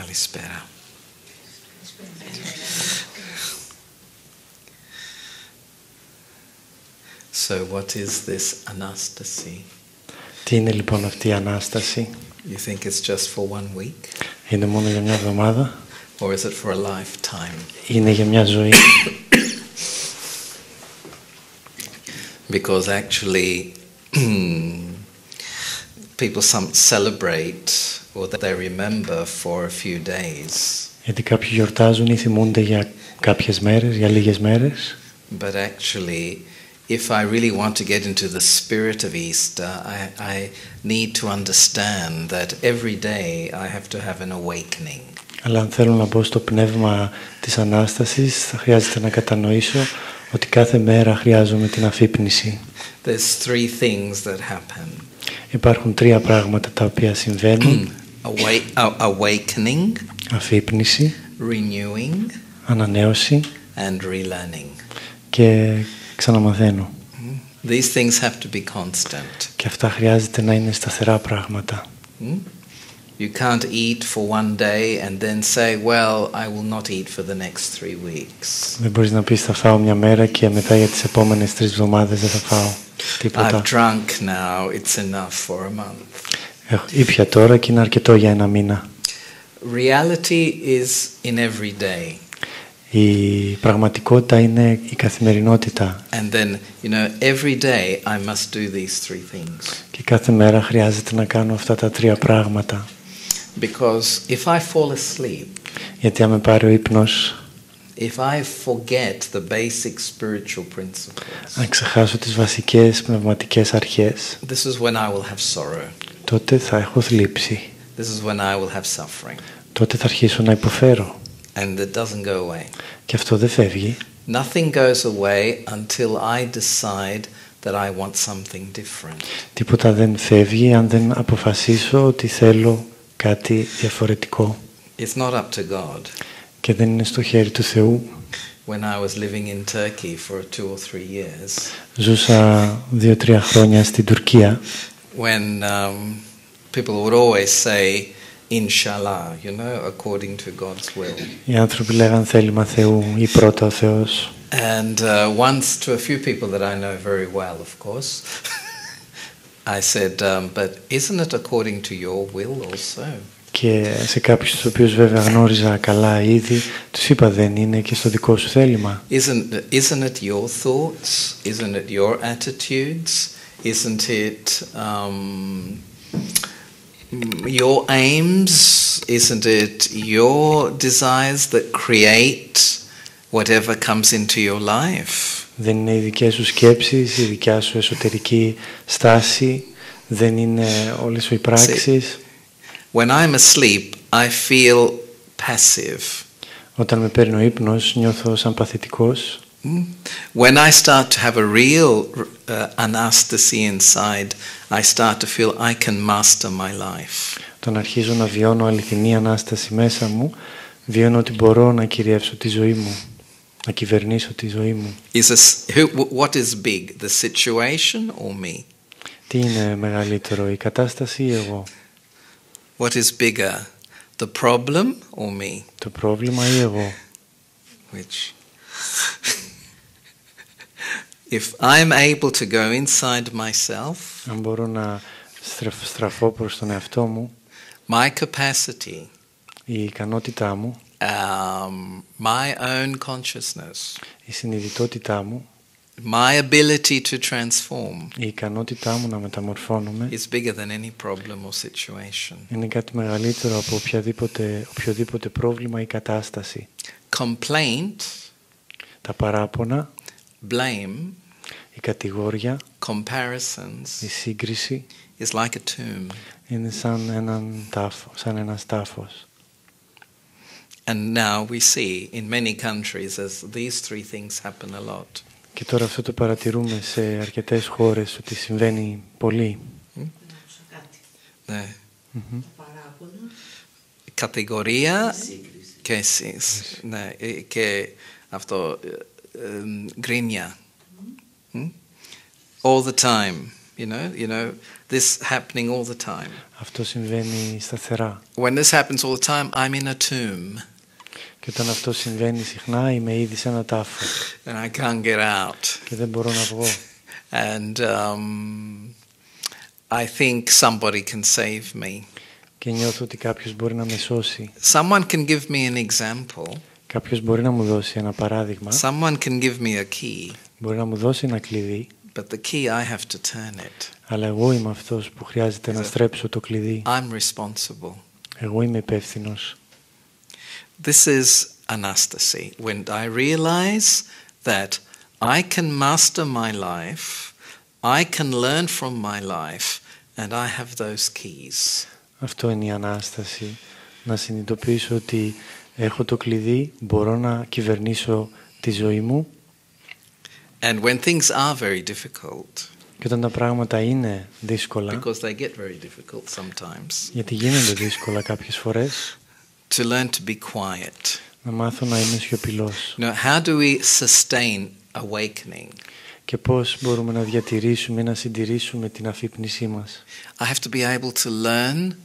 Καλησπέρα. So what is this Anastasi? Τι είναι λοιπόν αυτή η Ανάσταση? You think it's just for 1 week? Είναι μόνο για μια εβδομάδα? Or is it for a lifetime? Είναι για μια ζωή? Because actually people celebrate or they remember for a few days. Γιατί κάποιοι γιορτάζουν ή θυμούνται για κάποιες μέρες, για λίγες μέρες. But actually, if I really want to get into the spirit of Easter, I need to understand that every day I have to have an awakening. Αλλά αν θέλω να μπω στο πνεύμα της Ανάστασης, θα χρειάζεται να κατανοήσω ότι κάθε μέρα χρειάζομαι την αφύπνιση. There's 3 things that happen. Υπάρχουν 3 πράγματα τα οποία συμβαίνουν. Awakening, αφύπνιση, renewing, ανανέωση and relearning. Και ξαναμαθαίνω. These things have to be constant. Και αυτά χρειάζεται να είναι σταθερά πράγματα. You can't eat for 1 day and then say, well, I will not eat for the next 3 weeks. Δεν μπορείς να πεις θα φάω μια μέρα και μετά για τις επόμενες 3 εβδομάδες δεν θα φάω τίποτα. I've drunk now, it's enough for a month. Ήπια τώρα και είναι αρκετό για 1 μήνα. Reality is in every day. Η πραγματικότητα είναι η καθημερινότητα. And then, you know, every day I must do these 3 things. Και κάθε μέρα χρειάζεται να κάνω αυτά τα 3 πράγματα. Because if I fall asleep, γιατί αν με πάρει ο ύπνος, if I forget the basic spiritual principles, αν ξεχάσω τις βασικές πνευματικές αρχές, this is when I will have sorrow. τότε θα έχω θλίψη. This is when I will have suffering. Τότε θα αρχίσω να υποφέρω. And it doesn't go away. Και αυτό δεν φεύγει. Nothing goes away until I decide that I want something different. Τίποτα δεν φεύγει αν δεν αποφασίσω ότι θέλω κάτι διαφορετικό. It's not up to God. Και δεν είναι στο χέρι του Θεού. When I was living in Turkey for 2 or 3 years, ζούσα 2-3 χρόνια στην Τουρκία. When people would always say, Inshallah, you know, according to God's will. Οι άνθρωποι λέγαν θέλημα Θεού ή πρώτα ο Θεός. And once to a few people that I know very well, of course, I said, but isn't it according to your will also? Και σε κάποιους τους οποίους βέβαια γνώριζα καλά ήδη, τους είπα δεν είναι και στο δικό σου θέλημα. Isn't it your thoughts? Isn't it your attitudes? Isn't it your aims? Isn't it your desires that create whatever comes into your life? Δεν είναι οι δικές σου σκέψεις, η δικιά σου εσωτερική στάση, δεν είναι όλες σου οι πράξεις. When I'm asleep, I feel passive. Όταν με παίρνει ο ύπνος, νιώθω σαν παθητικός. When I start to have a real anastasi inside, I start to feel I can master my life. Όταν αρχίζω να βιώνω αληθινή Ανάσταση μέσα μου, βιώνω ότι μπορώ να κυριεύσω τη ζωή μου, να κυβερνήσω τη ζωή μου. What is big, the situation or me? Τι είναι μεγαλύτερο, η κατάσταση ή εγώ? What is bigger, the problem or me? Το πρόβλημα ή εγώ? Which? If I'm able to go inside myself, αν μπορώ να στραφώ προς τον εαυτό μου, my capacity, η ικανότητά μου, my own consciousness, η συνειδητότητά μου, my ability to transform, η ικανότητά μου να μεταμορφώνομαι, is bigger than any problem or situation. Είναι κάτι μεγαλύτερο από οποιοδήποτε πρόβλημα ή κατάσταση. Complaint, τα παράπονα, blame, η κατηγόρια, comparisons, η σύγκριση, is like a tomb. Είναι σαν ένας τάφος. And now we see in many countries as these 3 things happen a lot. Και τώρα αυτό το παρατηρούμε σε αρκετές χώρες ότι συμβαίνει πολύ. Ναι. Κατηγορία και αυτό γκρίνια. All the time, You know this happening all the time. Αυτό συμβαίνει σταθερά. When this happens all the time, I'm in a tomb. Και όταν αυτό συμβαίνει συχνά, είμαι ήδη σε ένα τάφο. And I can't get out. Και δεν μπορώ να βγω. And I think somebody can save me. Και νιώθω ότι κάποιος μπορεί να με σώσει. Someone can give me an example. Κάποιος μπορεί να μου δώσει ένα παράδειγμα. Someone can give me a key. Μπορεί να μου δώσει ένα κλειδί. But the key, I have to turn it. Αλλά εγώ είμαι αυτός που χρειάζεται να στρέψω το κλειδί. I'm responsible. Εγώ είμαι υπεύθυνος. This is anastasi. When I realize that I can master my life, I can learn from my life, and I have those keys. Αυτό είναι η Ανάσταση. Να συνειδητοποιήσω ότι έχω το κλειδί, μπορώ να κυβερνήσω τη ζωή μου. And when things are very difficult, και όταν τα πράγματα είναι δύσκολα, because they get very difficult sometimes, γιατί γίνονται δύσκολα κάποιες φορές, to learn to be quiet. να μάθω να είμαι σιωπηλός. How do we sustain awakening? Και πώς μπορούμε να διατηρήσουμε, να συντηρήσουμε την αφύπνισή μας. I have to be able to learn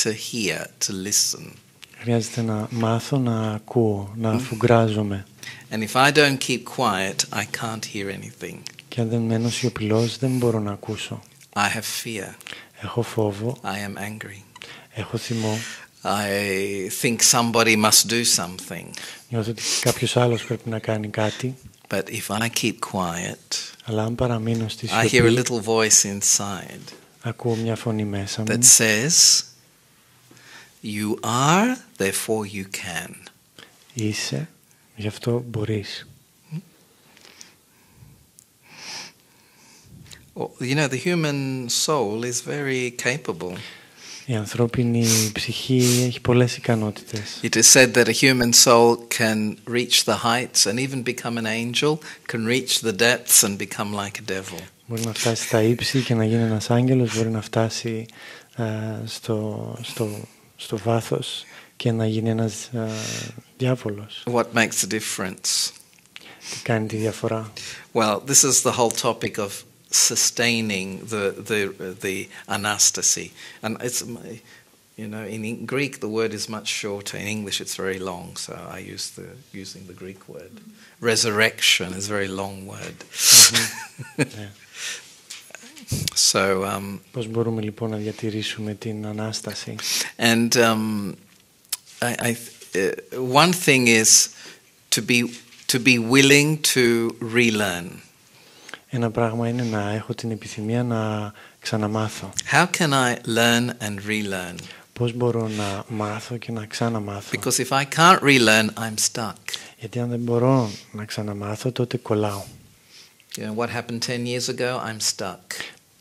to hear, to listen. Χρειάζεται να μάθω να ακούω, να αφουγκράζομαι. And if I don't keep quiet, I can't hear anything. Και αν δεν μένω σιωπηλός, δεν μπορώ να ακούσω. I have fear. Έχω φόβο. I am angry. Έχω θυμό. I think somebody must do something. Νιώθω ότι κάποιος άλλος πρέπει να κάνει κάτι. But if I keep quiet, αλλά αν παραμείνω στη I hear a σιωπή, little voice inside ακούω μια φωνή μέσα μου that says, you are, therefore you can. Είσαι, γι' αυτό μπορείς. You know, the human soul is very capable. Η ανθρώπινη ψυχή έχει πολλές ικανότητες. It is said that a human soul can reach the heights and even become an angel, can reach the depths and become like a devil. Μπορεί να φτάσει στα ύψη και να γίνει ένας άγγελος, μπορεί να φτάσει στο βάθος και να γίνει ένας διάβολος. What makes the difference? Τι κάνει τη διαφορά? Well, this is the whole topic of sustaining the anastasi, and it's, you know, in Greek the word is much shorter. In English it's very long, so I using the Greek word. Resurrection is a very long word. So πώς μπορούμε λοιπόν να διατηρήσουμε την Ανάσταση? And one thing is to be willing to relearn. Ένα πράγμα είναι να έχω την επιθυμία να ξαναμάθω. How can I learn and relearn? Πώς μπορώ να μάθω και να ξαναμάθω? Because if I can't relearn, I'm stuck. Γιατί αν δεν μπορώ να ξαναμάθω, τότε κολλάω. You know, what happened 10 years ago? I'm stuck.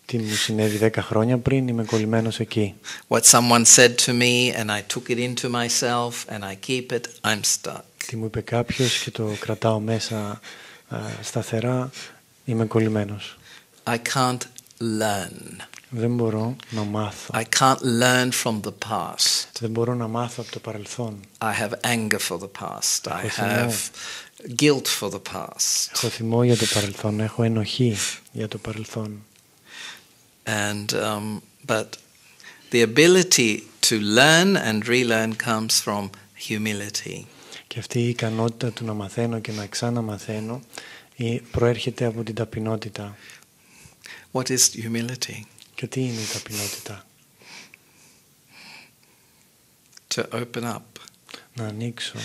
Τι μου συνέβη 10 χρόνια πριν, είμαι κολλημένος εκεί. What someone said to me and I took it into myself and I keep it, I'm stuck. Τι μου είπε κάποιος και το κρατάω μέσα σταθερά, είμαι κολλημένος. I can't learn. Δεν μπορώ να μάθω. I can't learn from the past. Δεν μπορώ να μάθω από το παρελθόν. I have anger for the past. I have guilt for the past. Έχω θυμό για το παρελθόν, έχω ενοχή για το παρελθόν. And but the ability to learn and relearn comes from humility. Και αυτή η ικανότητα του να μαθαίνω και να ξαναμαθαίνω προέρχεται από την ταπεινότητα. What is humility? Και τι είναι η ταπεινότητα? To open up. Να ανοίξω.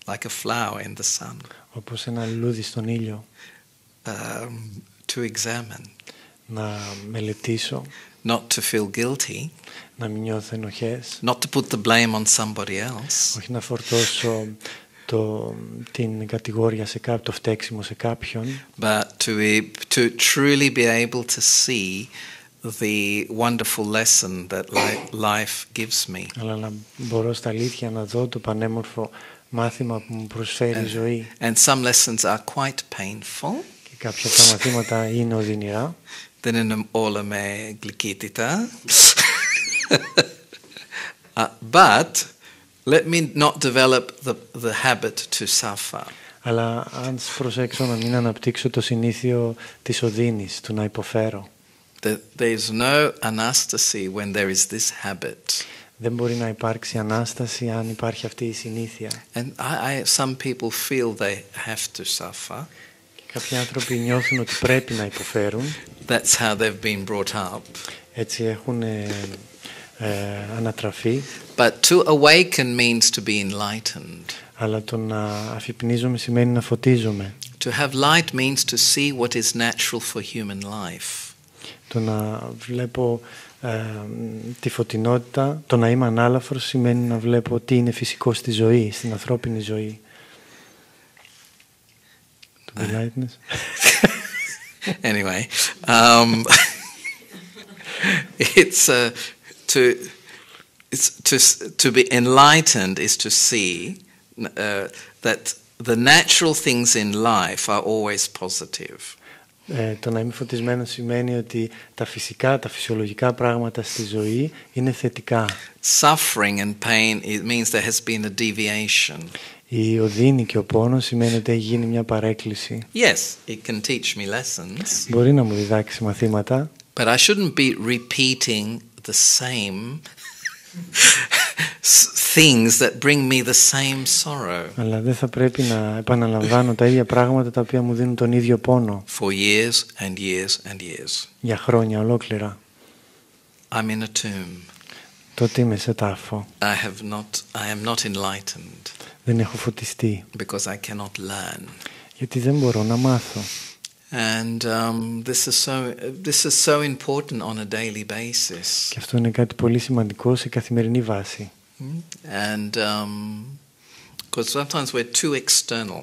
Like a flower in the sun. Όπως ένα λουλούδι στον ήλιο. To examine. Να μελετήσω. Not to feel guilty. Να μην νιώθω ενοχές. Not to put the blame on somebody else. Όχι να φορτώσω την κατηγορία σε κάποιον, το φταίξιμο σε κάποιον. But to truly be able to see the wonderful lesson that life gives me. Αλλά να μπορώ στα αλήθεια να δω το πανέμορφο μάθημα που μου προσφέρει η ζωή. And some lessons are quite painful. Και κάποια τα μαθήματα είναι οδυνηρά. Δεν είναι όλα με γλυκύτητα. But let me not develop the habit to suffer. Αλλά αν προσέξω να μην αναπτύξω το συνήθειο της οδύνης, του να υποφέρω. there's no anastasi when there is this habit. Δεν μπορεί να υπάρξει Ανάσταση αν υπάρχει αυτή η συνήθεια. And some people feel they have to suffer. Και κάποιοι άνθρωποι νιώθουν ότι πρέπει να υποφέρουν. That's how they've been brought up. Έτσι έχουν ανατραφεί. But to awaken means to be enlightened. Αλλά το να αφυπνίζομαι σημαίνει να φωτίζομαι. To have light means to see what is natural for human life. Το να βλέπω τη φωτεινότητα, το να είμαι ανάλαφρος σημαίνει να βλέπω τι είναι φυσικό στη ζωή, στην ανθρώπινη ζωή. To be lightness. Anyway, to be enlightened is to see that the natural things in life are always positive. Το να είμαι φωτισμένος σημαίνει ότι τα φυσικά, τα φυσιολογικά πράγματα στη ζωή είναι θετικά. Suffering and pain, it means there has been a deviation. Η οδύνη και ο πόνος σημαίνει ότι έχει γίνει μια παρέκκληση. Yes, it can teach me lessons. Μπορεί να μου διδάξει μαθήματα. But I shouldn't be repeating the same things that bring me the same sorrow. Αλλά δεν θα πρέπει να επαναλαμβάνω τα ίδια πράγματα τα οποία μου δίνουν τον ίδιο πόνο. For years and years and years. Για χρόνια ολόκληρα. I'm in a tomb. Τότε είμαι σε τάφο. I am not enlightened. Δεν έχω φωτιστεί. Because I cannot learn. Γιατί δεν μπορώ να μάθω. And this is so important on a daily basis. Και αυτό είναι κάτι πολύ σημαντικό σε καθημερινή βάση. And because sometimes we're too external.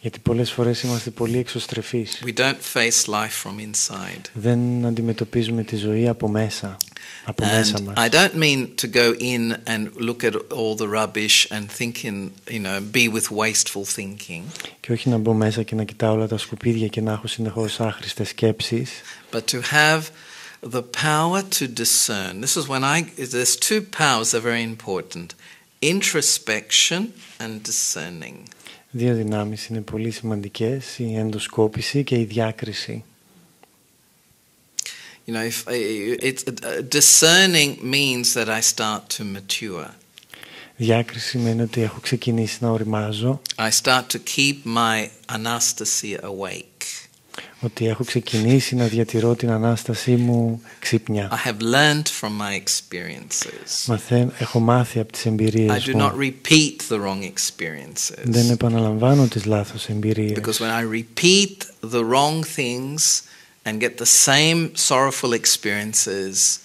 Γιατί πολλές φορές είμαστε πολύ εξωστρεφείς. We don't face life from inside. Δεν αντιμετωπίζουμε τη ζωή από μέσα μας. I don't mean to go in and look at all the rubbish and think be with wasteful thinking. Και όχι να μπω μέσα και να κοιτάω όλα τα σκουπίδια και να έχω συνεχώς άχρηστες σκέψεις. But to have the power to discern. This is there's two powers that are very important. Introspection and discerning. Δύο δυνάμεις είναι πολύ σημαντικές, η ενδοσκόπηση και η διάκριση. Discerning means that I start to mature. Διάκριση σημαίνει ότι έχω ξεκινήσει να οριμάζω. I start to keep my anastasi awake. Ότι έχω ξεκινήσει να διατηρώ την Ανάστασή μου ξύπνια. I have learned from my experiences. Έχω μάθει από τις εμπειρίες I do μου. not repeat the wrong experiences. Δεν επαναλαμβάνω τις λάθος εμπειρίες. Because when I repeat the wrong things and get the same sorrowful experiences,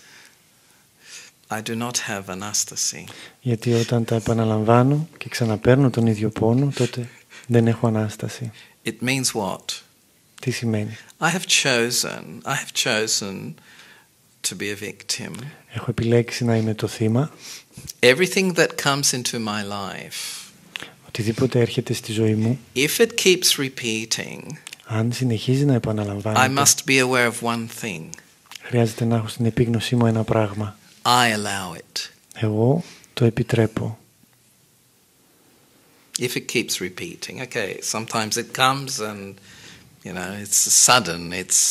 I do not have anastasi. Γιατί όταν τα επαναλαμβάνω και ξαναπαίρνω τον ίδιο πόνο, τότε δεν έχω Ανάσταση. It means what? Τι σημαίνει? I have chosen to be a victim. Έχω επιλέξει να είμαι το θύμα. Everything that comes into my life, οτιδήποτε έρχεται στη ζωή μου, if it keeps repeating, αν συνεχίζει να επαναλαμβάνεται, I must be aware of one thing. Χρειάζεται να έχω στην επίγνωσή μου ένα πράγμα. I allow it. Εγώ το επιτρέπω. If it keeps repeating, okay, sometimes it comes and it's sudden, it's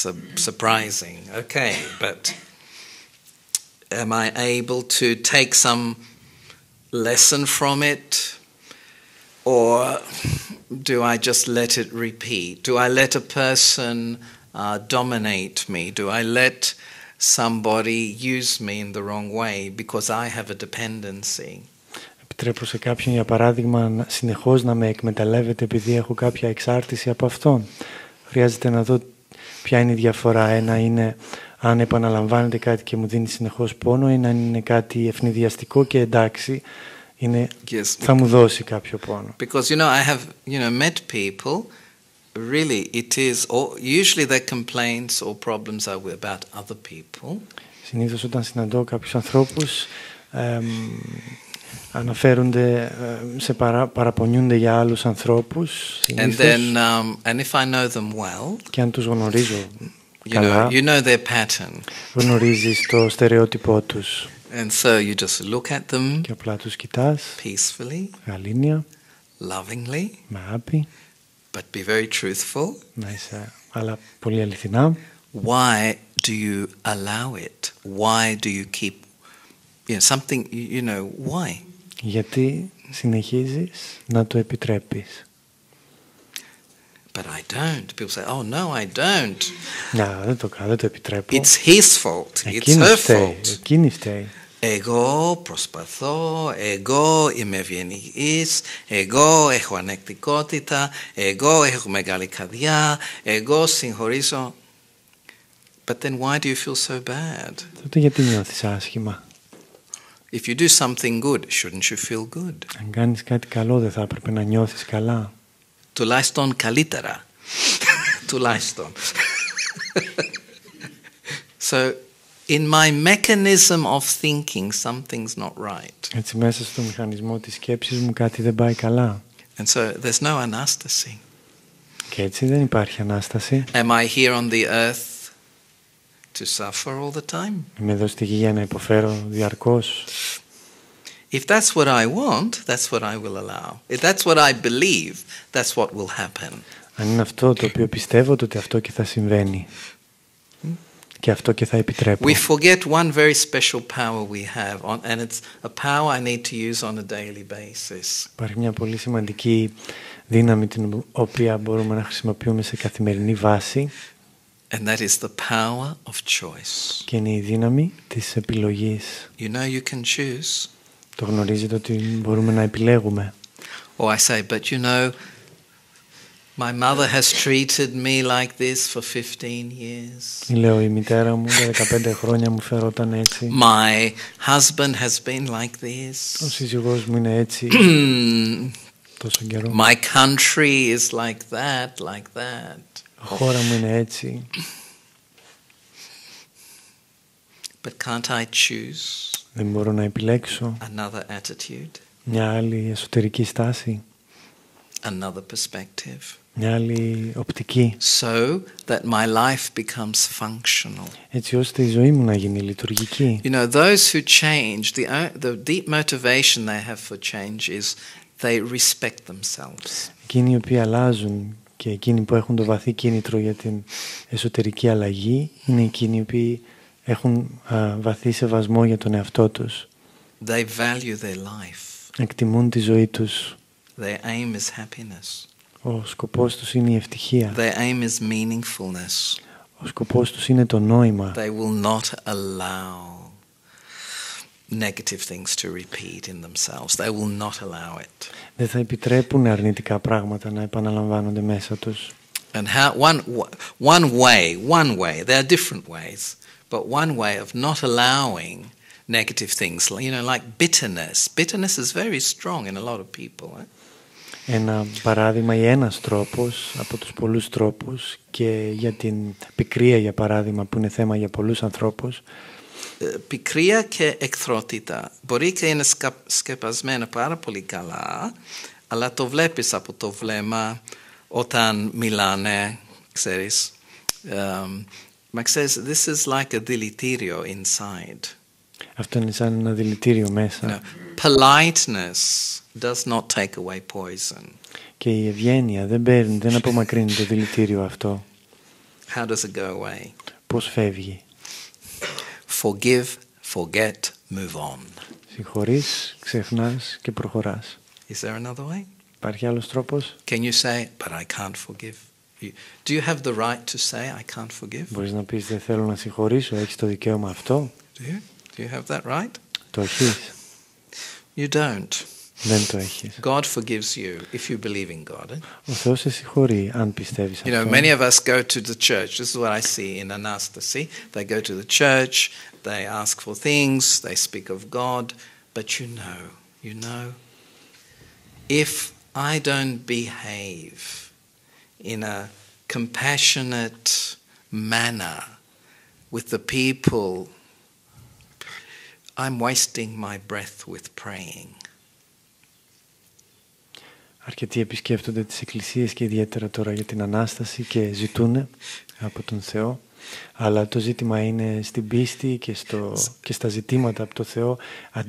surprising, okay, but am I able to take some lesson from it, or do I just let it repeat? Do I let a person dominate me? Do I let somebody use me in the wrong way because I have a dependency? Επιτρέπω σε κάποιον, για παράδειγμα, συνεχώς να με εκμεταλλεύεται επειδή έχω κάποια εξάρτηση από αυτόν. Χρειάζεται να δω ποια είναι η διαφορά. Ένα είναι αν επαναλαμβάνεται κάτι και μου δίνει συνεχώς πόνο, ή αν είναι κάτι ευνηδιαστικό και εντάξει, θα μου δώσει κάποιο πόνο. Because I have met people, really it is, usually their complaints or problems are about other people. Συνήθως όταν συναντώ κάποιους ανθρώπους, αναφέρονται, παραπονιούνται για άλλους ανθρώπους. And then, and if I know them well, και αν τους γνωρίζω καλά, you know their pattern. Γνωρίζεις το στερεότυπό τους. And so you just look at them, και απλά τους κοιτάς, peacefully, γαλήνια, lovingly, με αγάπη, but be very truthful. να είσαι, αλλά πολύ αληθινά. Why do you allow it? Why do you keep, something, why? Γιατί συνεχίζεις να το επιτρέπεις? But I don't. People say, oh no, I don't. Να, δεν το επιτρέπω. It's his fault. It's her fault. Εκείνη φταίει. Εγώ προσπαθώ, εγώ είμαι ευγενής, εγώ έχω ανεκτικότητα, εγώ έχω μεγάλη καρδιά, εγώ συγχωρήσω. But then why do you feel so bad? Τότε γιατί νιώθεις άσχημα? If you do something good, shouldn't you feel good? Αν κάνεις κάτι καλό, δεν θα έπρεπε να νιώθεις καλά? Τουλάχιστον καλύτερα. Τουλάχιστον. So, in my mechanism of thinking, something's not right. Έτσι μέσα στο μηχανισμό της σκέψης μου κάτι δεν πάει καλά. And so there's no anastasi. Και έτσι δεν υπάρχει Ανάσταση. Am I here on the earth to suffer all the time? Είμαι εδώ στη γη για να υποφέρω διαρκώς. If that's what I want, that's what I will allow. If that's what I believe, that's what will happen. Αν είναι αυτό το οποίο πιστεύω, τότε αυτό και θα συμβαίνει. Και αυτό και θα επιτρέπω. We forget one very special power we have, and it's a power I need to use on a daily basis. Υπάρχει μια πολύ σημαντική δύναμη την οποία μπορούμε να χρησιμοποιούμε σε καθημερινή βάση. And that is the power of choice. Και είναι η δύναμη της επιλογής. You know you can choose. Το γνωρίζετε ότι μπορούμε να επιλέγουμε. Or I say, but you know, my mother has treated me like this for 15 years. Λέω, η μητέρα μου για 15 χρόνια μου φερόταν έτσι. My husband has been like this. Ο σύζυγός μου είναι έτσι τόσο καιρό. My country is like that. Η χώρα μου είναι έτσι. But can't I choose Δεν μπορώ να επιλέξω another attitude, μια άλλη εσωτερική στάση, another perspective, μια άλλη οπτική, so that my life becomes functional. έτσι ώστε η ζωή μου να γίνει λειτουργική. You know, those who change, the deep motivation they have for change is they respect themselves. Εκείνοι οι οποίοι αλλάζουν και εκείνοι που έχουν το βαθύ κίνητρο για την εσωτερική αλλαγή είναι εκείνοι οι οποίοι έχουν βαθύ σεβασμό για τον εαυτό τους. They value their life. Εκτιμούν τη ζωή τους. Their aim is happiness. Ο σκοπός τους είναι η ευτυχία. Their aim is meaningfulness. Ο σκοπός τους είναι το νόημα. They will not allow negative things to repeat in themselves. They will not allow it. Δεν θα επιτρέπουν αρνητικά πράγματα να επαναλαμβάνονται μέσα τους. And how one way, there are different ways, but one way of not allowing negative things, like bitterness. Bitterness is very strong in a lot of people. Ένα παράδειγμα ή ένας τρόπος από τους πολλούς τρόπους και για την πικρία, για παράδειγμα, που είναι θέμα για πολλούς ανθρώπους. Πικρία και εχθρότητα μπορεί και είναι σκεπασμένα πάρα πολύ καλά, αλλά το βλέπεις από το βλέμμα όταν μιλάνε, ξέρεις. Μα ξέρεις, this is like a δηλητήριο inside. Αυτό είναι σαν ένα δηλητήριο μέσα. Politeness does not take away poison. Και η ευγένεια δεν απομακρύνει το δηλητήριο αυτό. How does it go away? Πώς φεύγει? Forgive, forget, move on. Συγχωρείς, ξεχνάς και προχωράς. Is there another way? Υπάρχει άλλος τρόπος? Can you say, but I can't forgive? Do you have the right to say, I can't forgive? Μπορείς να πεις, δεν θέλω να συγχωρήσω, έχεις το δικαίωμα αυτό? Do you have that right? Το έχεις? You don't. Δεν το έχεις. God forgives you if you believe in God. Ο Θεός σε συγχωρεί αν πιστεύεις αυτό. You know, many of us go to the church. This is what I see in Anastasi. They go to the church, they ask for things, they speak of God. But you know, if I don't behave in a compassionate manner with the people, I'm wasting my breath with praying. Αρκετοί επισκέφτονται τις εκκλησίες και ιδιαίτερα τώρα για την Ανάσταση και ζητούν από τον Θεό. Αλλά το ζήτημα είναι στην πίστη και στα ζητήματα από τον Θεό.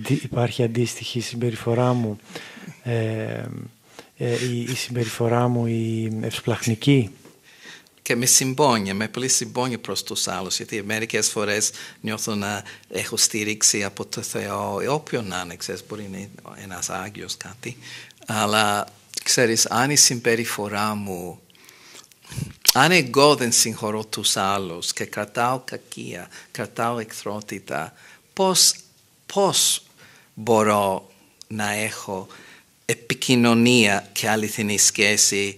Υπάρχει αντίστοιχη συμπεριφορά μου, η συμπεριφορά μου η ευσπλαχνική. και με συμπόνια, με πολύ συμπόνια προς τους άλλους, γιατί μερικές φορές νιώθω να έχω στήριξη από το Θεό, όποιον να είναι, ξέρεις, μπορεί να είναι ένας Άγιος κάτι, αλλά ξέρεις, αν η συμπεριφορά μου, αν εγώ δεν συγχωρώ τους άλλους και κρατάω κακία, κρατάω εχθρότητα, πώς μπορώ να έχω επικοινωνία και αληθινή σχέση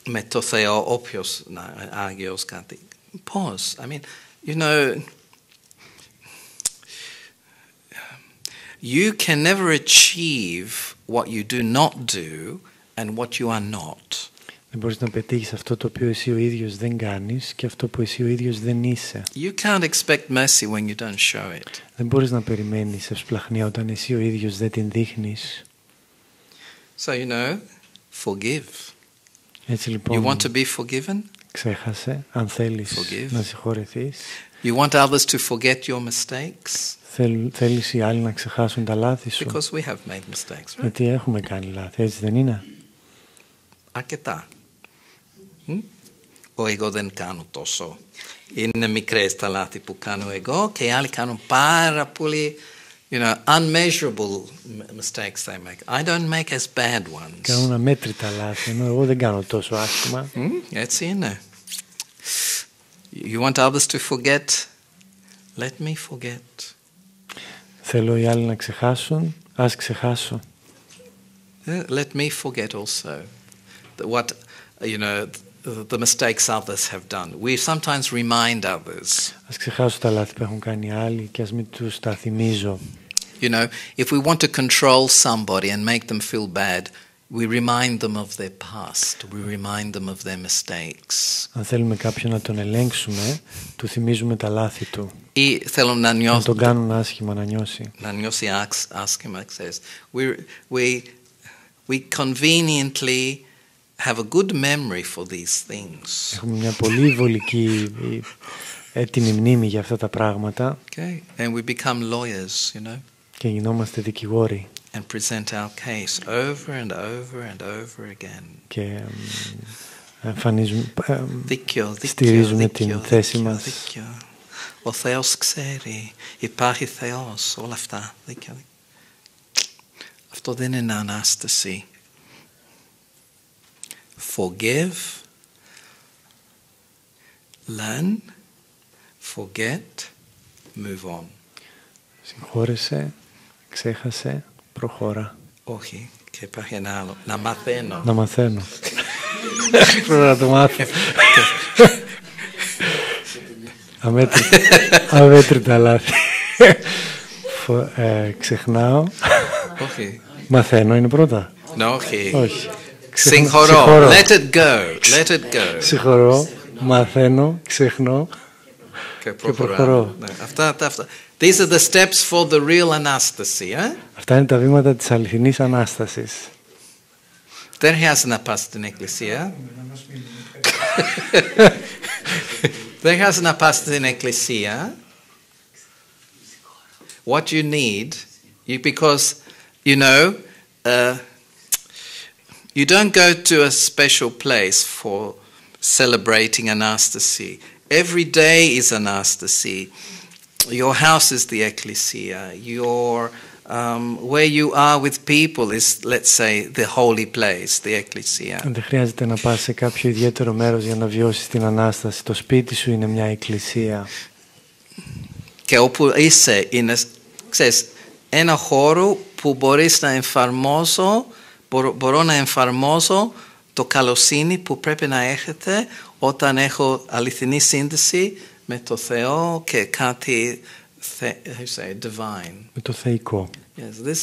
με το Θεό, όποιος Άγιος κάτι. Πώς? I mean, you know, you can never achieve what you do not do and what you are not. Δεν μπορείς να πετύχεις αυτό το οποίο εσύ ο ίδιος δεν κάνεις και αυτό που εσύ ο ίδιος δεν είσαι. You can't expect mercy when you don't show it. Δεν μπορείς να περιμένεις ευσπλαχνία όταν εσύ ο ίδιος δεν την δείχνεις. So, you know, forgive. Έτσι λοιπόν, You want to be forgiven? ξέχασε, αν θέλεις να συγχωρεθείς. You want others to forget your mistakes? Θέλεις οι άλλοι να ξεχάσουν τα λάθη σου. Because we have made mistakes, right? Γιατί έχουμε κάνει λάθη, έτσι δεν είναι? Αρκετά. Εγώ δεν κάνω τόσο. Είναι μικρές τα λάθη που κάνω εγώ και οι άλλοι κάνουν πάρα πολύ, you know, unmeasurable mistakes they make. I don't make as bad ones. Κάνουν αμέτρητα λάθη, ενώ εγώ δεν κάνω τόσο άσχημα. Έτσι είναι. You want others to forget? Let me forget. Θέλω οι άλλοι να ξεχάσουν, ας ξεχάσω. Let me forget also what, you know, the mistakes others have done. We sometimes remind others. Ας ξεχάσω τα λάθη που έχουν κάνει άλλοι και ας μην τους τα θυμίζω. You know, if we want to control somebody and make them feel bad, we remind them of their past. We remind them of their mistakes. Αν θέλουμε κάποιον να τον ελέγξουμε, του θυμίζουμε τα λάθη του. Ή θέλουν να νιώσουν, να τον κάνουν άσχημα να νιώσει. Να νιώσει άσχημα, ξέρεις. We conveniently have a good memory for these things. Έχουμε μια πολύ βολική έτοιμη μνήμη για αυτά τα πράγματα. Okay. And we become lawyers, you know. Και γινόμαστε δικηγόροι. And present our case over and over and over again. Και στηρίζουμε την θέση μας. Ο Θεός ξέρει, υπάρχει Θεός, όλα αυτά. Αυτό δεν είναι ανάσταση. Forgive, learn, forget, move on. Συγχώρεσαι, ξέχασε, προχώρα. Όχι, και υπάρχει ένα άλλο. Να μαθαίνω. Να μαθαίνω. Πρέπει να το μάθω. Αμέτρητα λάθη. Ξεχνάω. Όχι. Μαθαίνω είναι πρώτα. Όχι. Συγχωρώ. Let it go. Let it go. Συγχωρώ, μαθαίνω, ξεχνώ και προχωρώ. Αυτά. These are the steps for the real Anastasi. Αυτά είναι τα βήματα της αληθινής Ανάστασης. Δεν χρειάζεται να πας στην εκκλησία. Δεν χρειάζεται να πας στην εκκλησία. What you need, because, you know, you don't go to a special place for celebrating Anastasi. Every day is Anastasi. Your house is the ecclesia. Where you are with people is, let's say, the holy place, the ecclesia. Δεν χρειάζεται να πας σε κάποιο ιδιαίτερο μέρος για να βιώσεις την Ανάσταση. Το σπίτι σου είναι μια εκκλησία. Και όπου είσαι, είναι, ξέρεις, ένα χώρο που μπορείς να εφαρμόσω, μπορώ να εφαρμόσω το καλοσύνη που πρέπει να έχετε όταν έχω αληθινή σύνδεση με το Θεό και κάτι divine. Με το θεϊκό. Yes,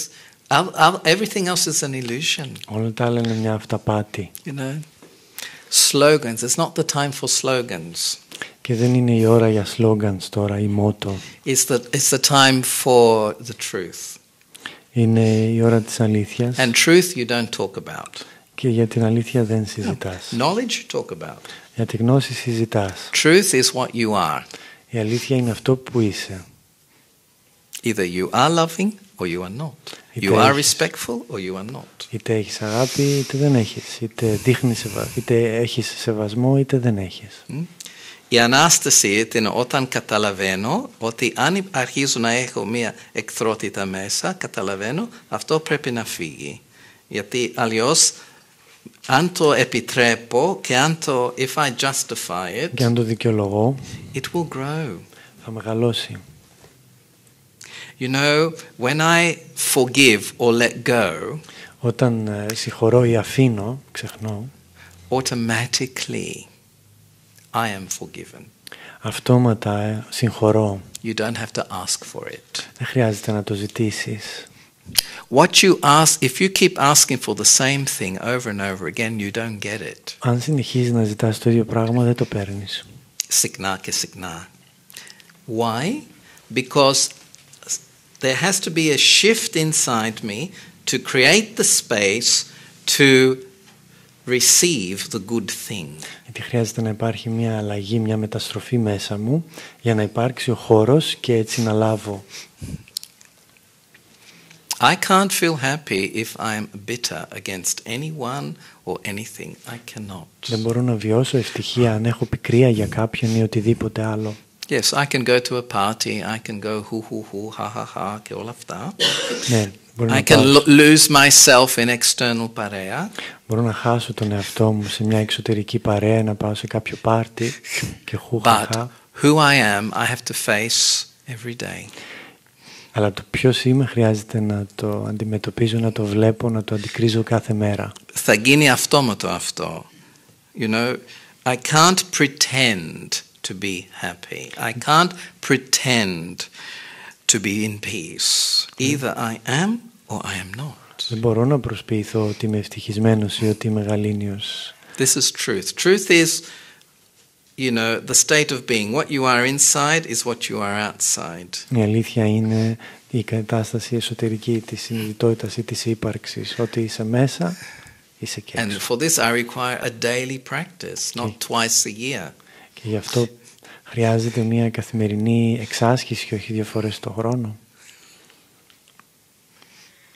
everything else is an illusion. Όλα τα άλλα είναι μια αυταπάτη. You know, slogans. It's not the time for slogans. Και δεν είναι η ώρα για slogans τώρα, ή μότο. It's the time for the truth. Είναι η ώρα της αλήθειας. And truth you don't talk about. Και για την αλήθεια δεν συζητάς. Knowledge you talk about. Για τη γνώση συζητάς. Truth is what you are. Η αλήθεια είναι αυτό που είσαι. Either you are loving or you are not. You are respectful or you are not. Είτε έχεις αγάπη είτε δεν έχεις. Είτε έχεις σεβασμό είτε δεν έχεις. Η Ανάσταση είναι όταν καταλαβαίνω ότι αν αρχίζω να έχω μια εχθρότητα μέσα, καταλαβαίνω αυτό πρέπει να φύγει. Γιατί αλλιώς αν το επιτρέπω και αν το if I justify it, και αν το δικαιολογώ, it will grow. Θα μεγαλώσει. You know, when I forgive or let go, όταν συγχωρώ ή αφήνω, ξεχνώ, automatically I am forgiven. Αυτόματα συγχωρώ. You don't have to ask for it. Δεν χρειάζεται να το ζητήσεις. What you ask, if you keep asking for the same thing over and over again, you don't get it. Αν συνεχίζεις να ζητάς το ίδιο πράγμα, δεν το παίρνεις. Συχνά και συχνά. Why? Because there has to be a shift inside me to create the space to receive the good thing. Γιατί χρειάζεται να υπάρχει μια αλλαγή, μια μεταστροφή μέσα μου για να υπάρξει ο χώρος και έτσι να λάβω. I can't feel happy if I'm bitter against anyone or anything. I cannot. Δεν μπορώ να βιώσω ευτυχία αν έχω πικρία για κάποιον ή οτιδήποτε άλλο. Yes, I can go to a party, I can go hoo, ha, ha, ha, και όλα αυτά. Ναι, I can lose myself in external παρέα. Μπορώ να χάσω τον εαυτό μου σε μια εξωτερική παρέα, να πάω σε κάποιο πάρτι και χουχαχά. But who I am, I have to face every day. Αλλά το ποιος είμαι χρειάζεται να το αντιμετωπίζω, να το βλέπω, να το αντικρίζω κάθε μέρα. Θα γίνει αυτόματο αυτό. You know, I can't pretend to be happy. I can't pretend to be in peace. Either I am or I am not. Δεν μπορώ να προσποιηθώ ότι είμαι ευτυχισμένος ή ότι είμαι γαλήνιος. This is truth. Truth is, you know, the state of being. What you are inside is what you are outside. Η αλήθεια είναι η κατάσταση εσωτερική της συνειδητότητας ή της ύπαρξης. Ότι είσαι μέσα, είσαι και έξω. And for this I require a daily practice, not twice a year. Και γι' αυτό χρειάζεται μια καθημερινή εξάσκηση και όχι 2 φορές το χρόνο.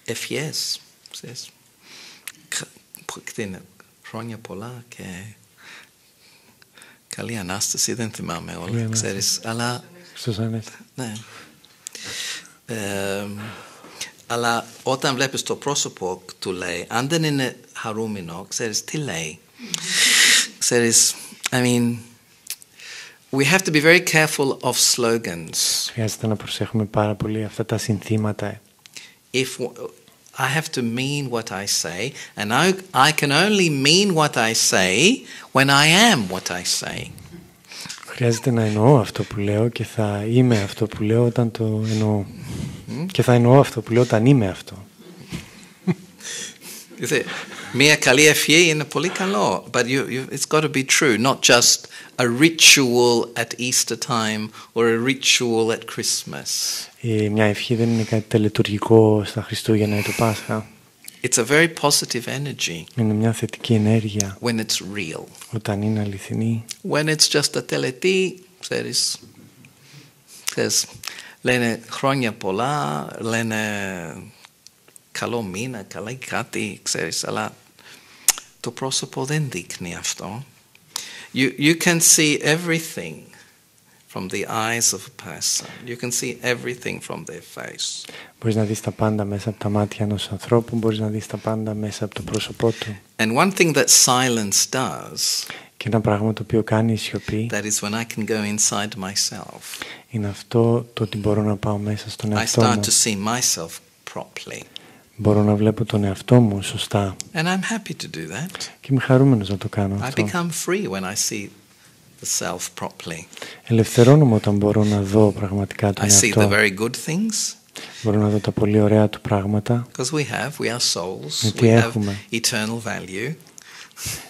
Ευχές. Χρόνια πολλά και καλή Ανάσταση, δεν θυμάμαι όλα, ξέρεις, αλλά... Στους Ανέστη. Ναι. Αλλά όταν βλέπεις το πρόσωπο του λέει, αν δεν είναι χαρούμενο, ξέρεις τι λέει. Ξέρεις, I mean, we have to be very careful of slogans. Χρειάζεται να προσέχουμε πάρα πολύ αυτά τα συνθήματα. If I have to mean what I say, and I can only mean what I say when I am what I say. Χρειάζεται να εννοώ αυτό που λέω και θα είμαι αυτό που λέω όταν το εννοώ. Και θα εννοώ αυτό που λέω όταν είμαι αυτό. Μια καλή ευχή είναι πολύ καλό, but it's got to be true, not just a ritual at Easter time or a ritual at Christmas. Μια ευχή δεν είναι κάτι τελετουργικό στα Χριστούγεννα ή το Πάσχα. It's a very positive energy. Είναι μια θετική ενέργεια. When it's real. Όταν είναι αληθινή. When it's just a τελετή, ξέρεις, λένε χρόνια πολλά, λένε καλό μήνα, καλά κάτι, ξέρεις, αλλά το πρόσωπο δεν δείχνει αυτό. You can see everything from the eyes of a person. You can see everything from their face. Μπορείς να δεις τα πάντα μέσα από τα μάτια ενός ανθρώπου, μπορείς να δεις τα πάντα μέσα από το πρόσωπό του. And one thing that silence does, και ένα πράγμα το οποίο κάνει η σιωπή, that is when I can go inside myself. Είναι αυτό το ότι μπορώ να πάω μέσα στον εαυτό μου. I start to see myself properly. Μπορώ να βλέπω τον εαυτό μου σωστά. And I'm happy to do that. Και είμαι χαρούμενος να το κάνω I αυτό. become free when I see the self properly. Ελευθερώνομαι όταν μπορώ να δω πραγματικά τον I see εαυτό. the very good things. Μπορώ να δω τα πολύ ωραία του πράγματα. Because we are souls. Γιατί We have έχουμε. eternal value.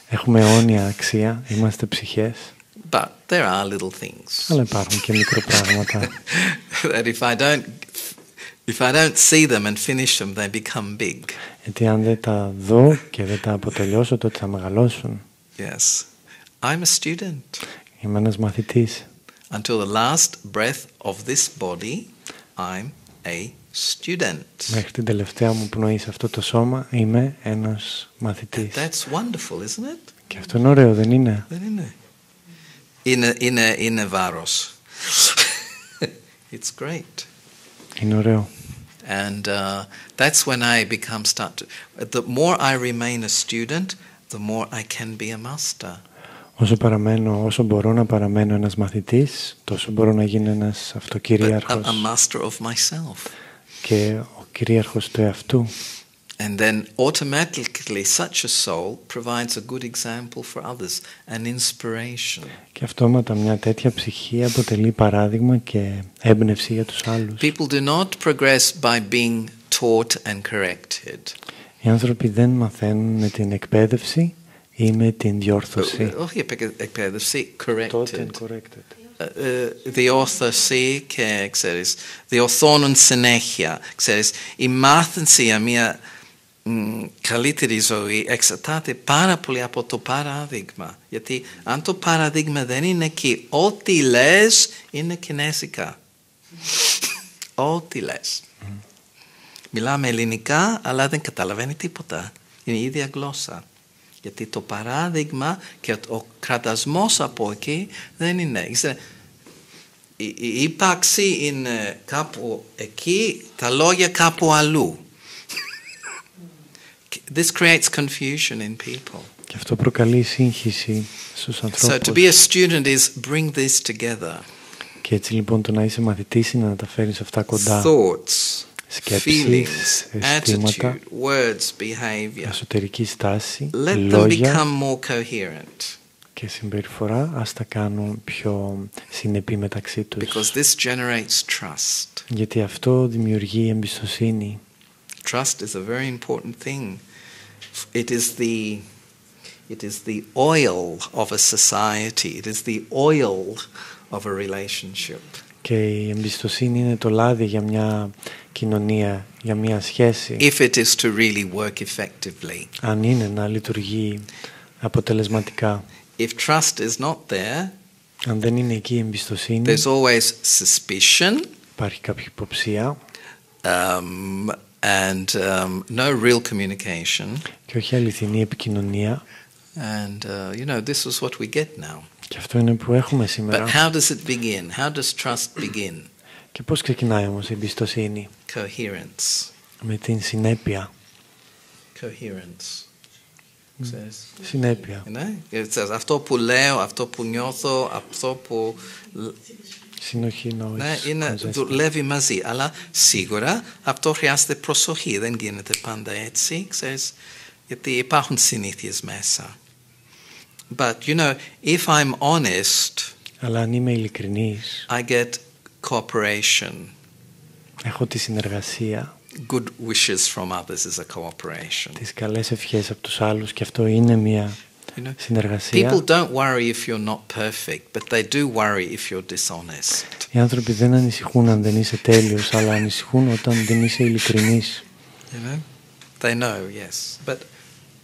Έχουμε αιώνια αξία. Είμαστε ψυχές. But there are little things. Αλλά υπάρχουν και μικροπράγματα. That if I don't see them and finish them, they become big. Γιατί αν δεν τα δω και δεν τα αποτελειώσω, τότε θα μεγαλώσουν. Yes. I'm a student. Είμαι ένας μαθητής. Until the last breath of this body, I'm a student. Μέχρι την τελευταία μου πνοή σε αυτό το σώμα είμαι ένας μαθητής. That's wonderful, isn't it? Και αυτό είναι ωραίο, δεν είναι? Δεν είναι. Είναι βάρος. It's great. Είναι ωραίο. And that's when I the more I remain a student, the more I can be a master. Όσο μπορώ να παραμένω ένας μαθητής, τόσο μπορώ να γίνω ένας αυτοκυρίαρχος. A master of myself. Και ο κυρίαρχος του εαυτού. And then automatically such a soul provides a good example for others, an inspiration. Και αυτόματα μια τέτοια ψυχή αποτελεί παράδειγμα και έμπνευση για τους άλλους. People do not progress by being taught and corrected. Οι άνθρωποι δεν μαθαίνουν με την εκπαίδευση ή με την διόρθωση. Όχι εκπαίδευση, corrected. Διόρθωση και ξέρεις, διορθώνουν συνέχεια. Ξέρεις, η μάθηση για μια καλύτερη ζωή εξαρτάται πάρα πολύ από το παράδειγμα. Γιατί αν το παράδειγμα δεν είναι εκεί, ό,τι λες είναι κινέζικα. Ό,τι λες. Μιλάμε ελληνικά, αλλά δεν καταλαβαίνει τίποτα. Είναι η ίδια γλώσσα. Γιατί το παράδειγμα και ο κρατασμός από εκεί δεν είναι. Η ύπαρξη είναι κάπου εκεί, τα λόγια κάπου αλλού. This creates confusion in people. Και αυτό προκαλεί σύγχυση στους ανθρώπους. So to be a student is bring this together. Και έτσι λοιπόν το να είσαι μαθητής είναι να τα φέρεις αυτά κοντά. Thoughts, σκέψεις, feelings, αισθήματα, attitude, words, behavior. εσωτερική στάση, Let λόγια them become more coherent. Και συμπεριφορά, ας τα κάνουν πιο συνεπή μεταξύ τους. Because this generates trust. Γιατί αυτό δημιουργεί εμπιστοσύνη. Trust is a very important thing. It is the oil of a society. It is the oil of a relationship. Και η εμπιστοσύνη είναι το λάδι για μια κοινωνία, για μια σχέση. If it is to really work effectively. Αν είναι να λειτουργεί αποτελεσματικά. If trust is not there, αν δεν είναι εκεί η εμπιστοσύνη, there's always suspicion. Υπάρχει κάποια υποψία. And no real communication. Και όχι αληθινή επικοινωνία. And this is what we get now. Και αυτό είναι που έχουμε σήμερα. But how does it begin? How does trust begin? Και πώς ξεκινάει όμως η εμπιστοσύνη? Coherence. Με την συνέπεια. Coherence. Συνέπεια. Αυτό που λέω, αυτό που νιώθω, αυτό που... Συνοχή δουλεύει μαζί, αλλά σίγουρα αυτό χρειάζεται προσοχή. Δεν γίνεται πάντα έτσι, ξέρεις, γιατί υπάρχουν συνήθειες μέσα. But if I'm honest, αλλά αν είμαι ειλικρινής, I get cooperation. Έχω τη συνεργασία. Good wishes from others is a cooperation. Τις καλές ευχές από τους άλλους, και αυτό είναι μια συνεργασία. People don't worry if you're not perfect, but they do worry if you're dishonest. Οι άνθρωποι δεν ανησυχούν αν δεν είσαι τέλειος, αλλά ανησυχούν όταν δεν είσαι ειλικρινής. They know, yes, but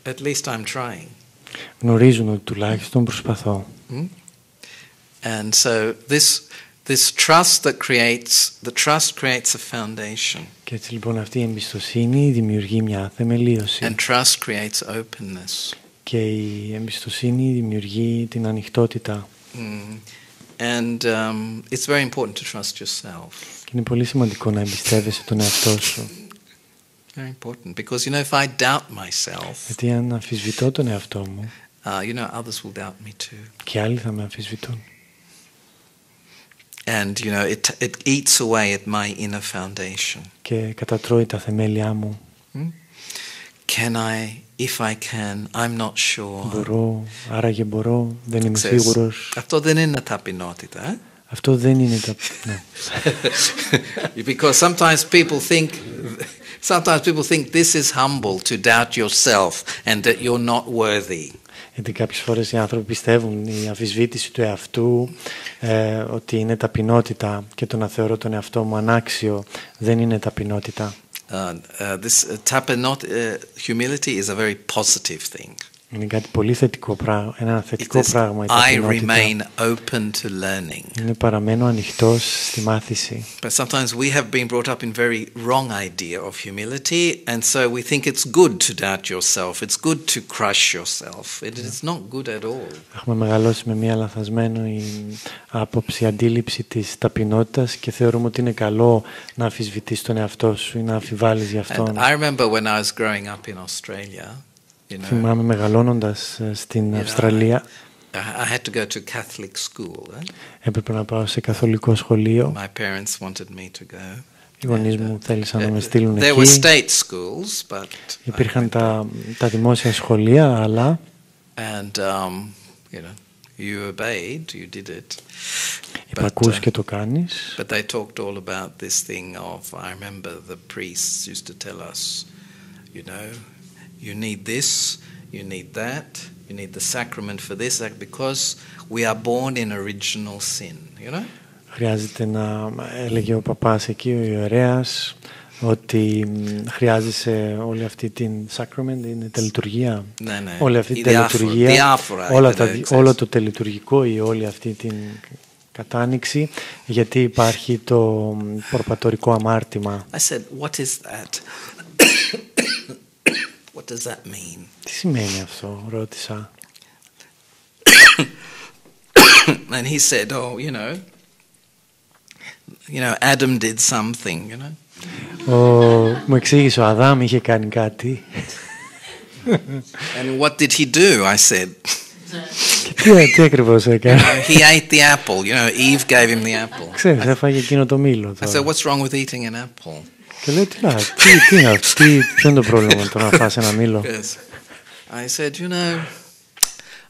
at least I'm trying. Γνωρίζουν ότι τουλάχιστον προσπαθώ. And so this trust that creates a foundation. Και έτσι λοιπόν αυτή η εμπιστοσύνη δημιουργεί μια θεμελίωση. And trust creates openness. Και η εμπιστοσύνη δημιουργεί την ανοιχτότητα. And it's very important to trust yourself. Και είναι πολύ σημαντικό να εμπιστεύεσαι τον εαυτό σου. Very important, because if I doubt myself, γιατί αν αμφισβητώ τον εαυτό μου, others will doubt me too. Και άλλοι θα με αμφισβητούν. And it eats away at my inner foundation. Και κατατρώει τα θεμέλια μου. If I can, I'm not sure. Μπορώ, άραγε μπορώ, δεν είμαι σίγουρος. Αυτό δεν είναι ταπεινότητα. Αυτό δεν είναι ναι. Because sometimes people think this is humble to doubt yourself and that you're not worthy. Γιατί κάποιες φορές οι άνθρωποι πιστεύουν η αμφισβήτηση του εαυτού ότι είναι ταπεινότητα, και το να θεωρώ τον εαυτό μου ανάξιο δεν είναι ταπεινότητα. Humility is a very positive thing. Είναι κάτι πολύ θετικό πράγμα, ένα θετικό πράγμα. I remain open to learning. Είναι παραμένω ανοιχτός στη μάθηση. But sometimes we have been brought up in very wrong idea of humility, and so we think it's good to doubt yourself. It's good to crush yourself. It is not good at all. Έχουμε μεγαλώσει με μια λανθασμένη άποψη, αντίληψη της ταπεινότητας και θεωρούμε ότι είναι καλό να αμφισβητείς τον εαυτό σου ή να αμφιβάλλεις γι' αυτόν. I remember when I was growing up in Australia. Θυμάμαι μεγαλώνοντας στην Αυστραλία. I had to go to Catholic school. Έπρεπε να πάω σε καθολικό σχολείο. My parents wanted me to go. Οι γονείς μου θέλησαν να με στείλουν εκεί. There were state schools, but υπήρχαν τα δημόσια σχολεία, αλλά and you obeyed, you did it. Υπακούς και το κάνεις. But they talked all about this thing of, I remember the priests used to tell us, you need this, you need that, you need the sacrament for this, because we are born in original sin, Χρειάζεται να, έλεγε ο παπάς εκεί, ο ιερέας, ότι χρειάζεσαι όλη αυτή την sacrament, είναι τελετουργία. Ναι. Όλη αυτή την τελετουργία, όλο το τελετουργικό ή όλη αυτή την κατάνοιξη, γιατί υπάρχει το προπατορικό αμάρτημα. I said, what is that? What does that mean? Τι σημαίνει αυτό, ρώτησα. And he said, Adam did something, Μου εξήγησε, ο Αδάμ είχε κάνει κάτι. And what did he do? I said. Τι ακριβώς έκανε? He ate the apple, Eve gave him the apple. Ξέρεις, έφαγε εκείνο το μήλο. I said, what's wrong with eating an apple? Και λέω, ποιο είναι το πρόβλημα με το να φας ένα μήλο? I said,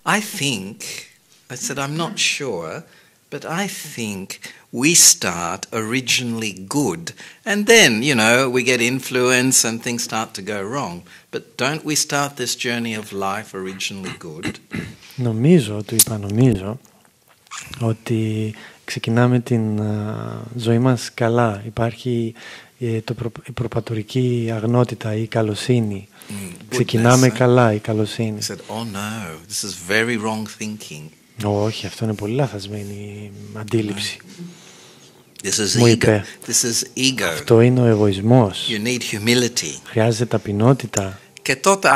I said, I'm not sure, but I think we start originally good, and then, we get influence and things start to go wrong. But don't we start this journey of life originally good? Νομίζω ότι ξεκινάμε την ζωή μας καλά. Υπάρχει η προπατορική αγνότητα ή η καλοσύνη. Ξεκινάμε καλά, η καλοσύνη. I said, oh no, this is very wrong thinking. Όχι, αυτό είναι πολύ λαθασμένη αντίληψη. Μου είπε, αυτό είναι ο εγωισμός. You need humility. Χρειάζεται ταπεινότητα. Και τότε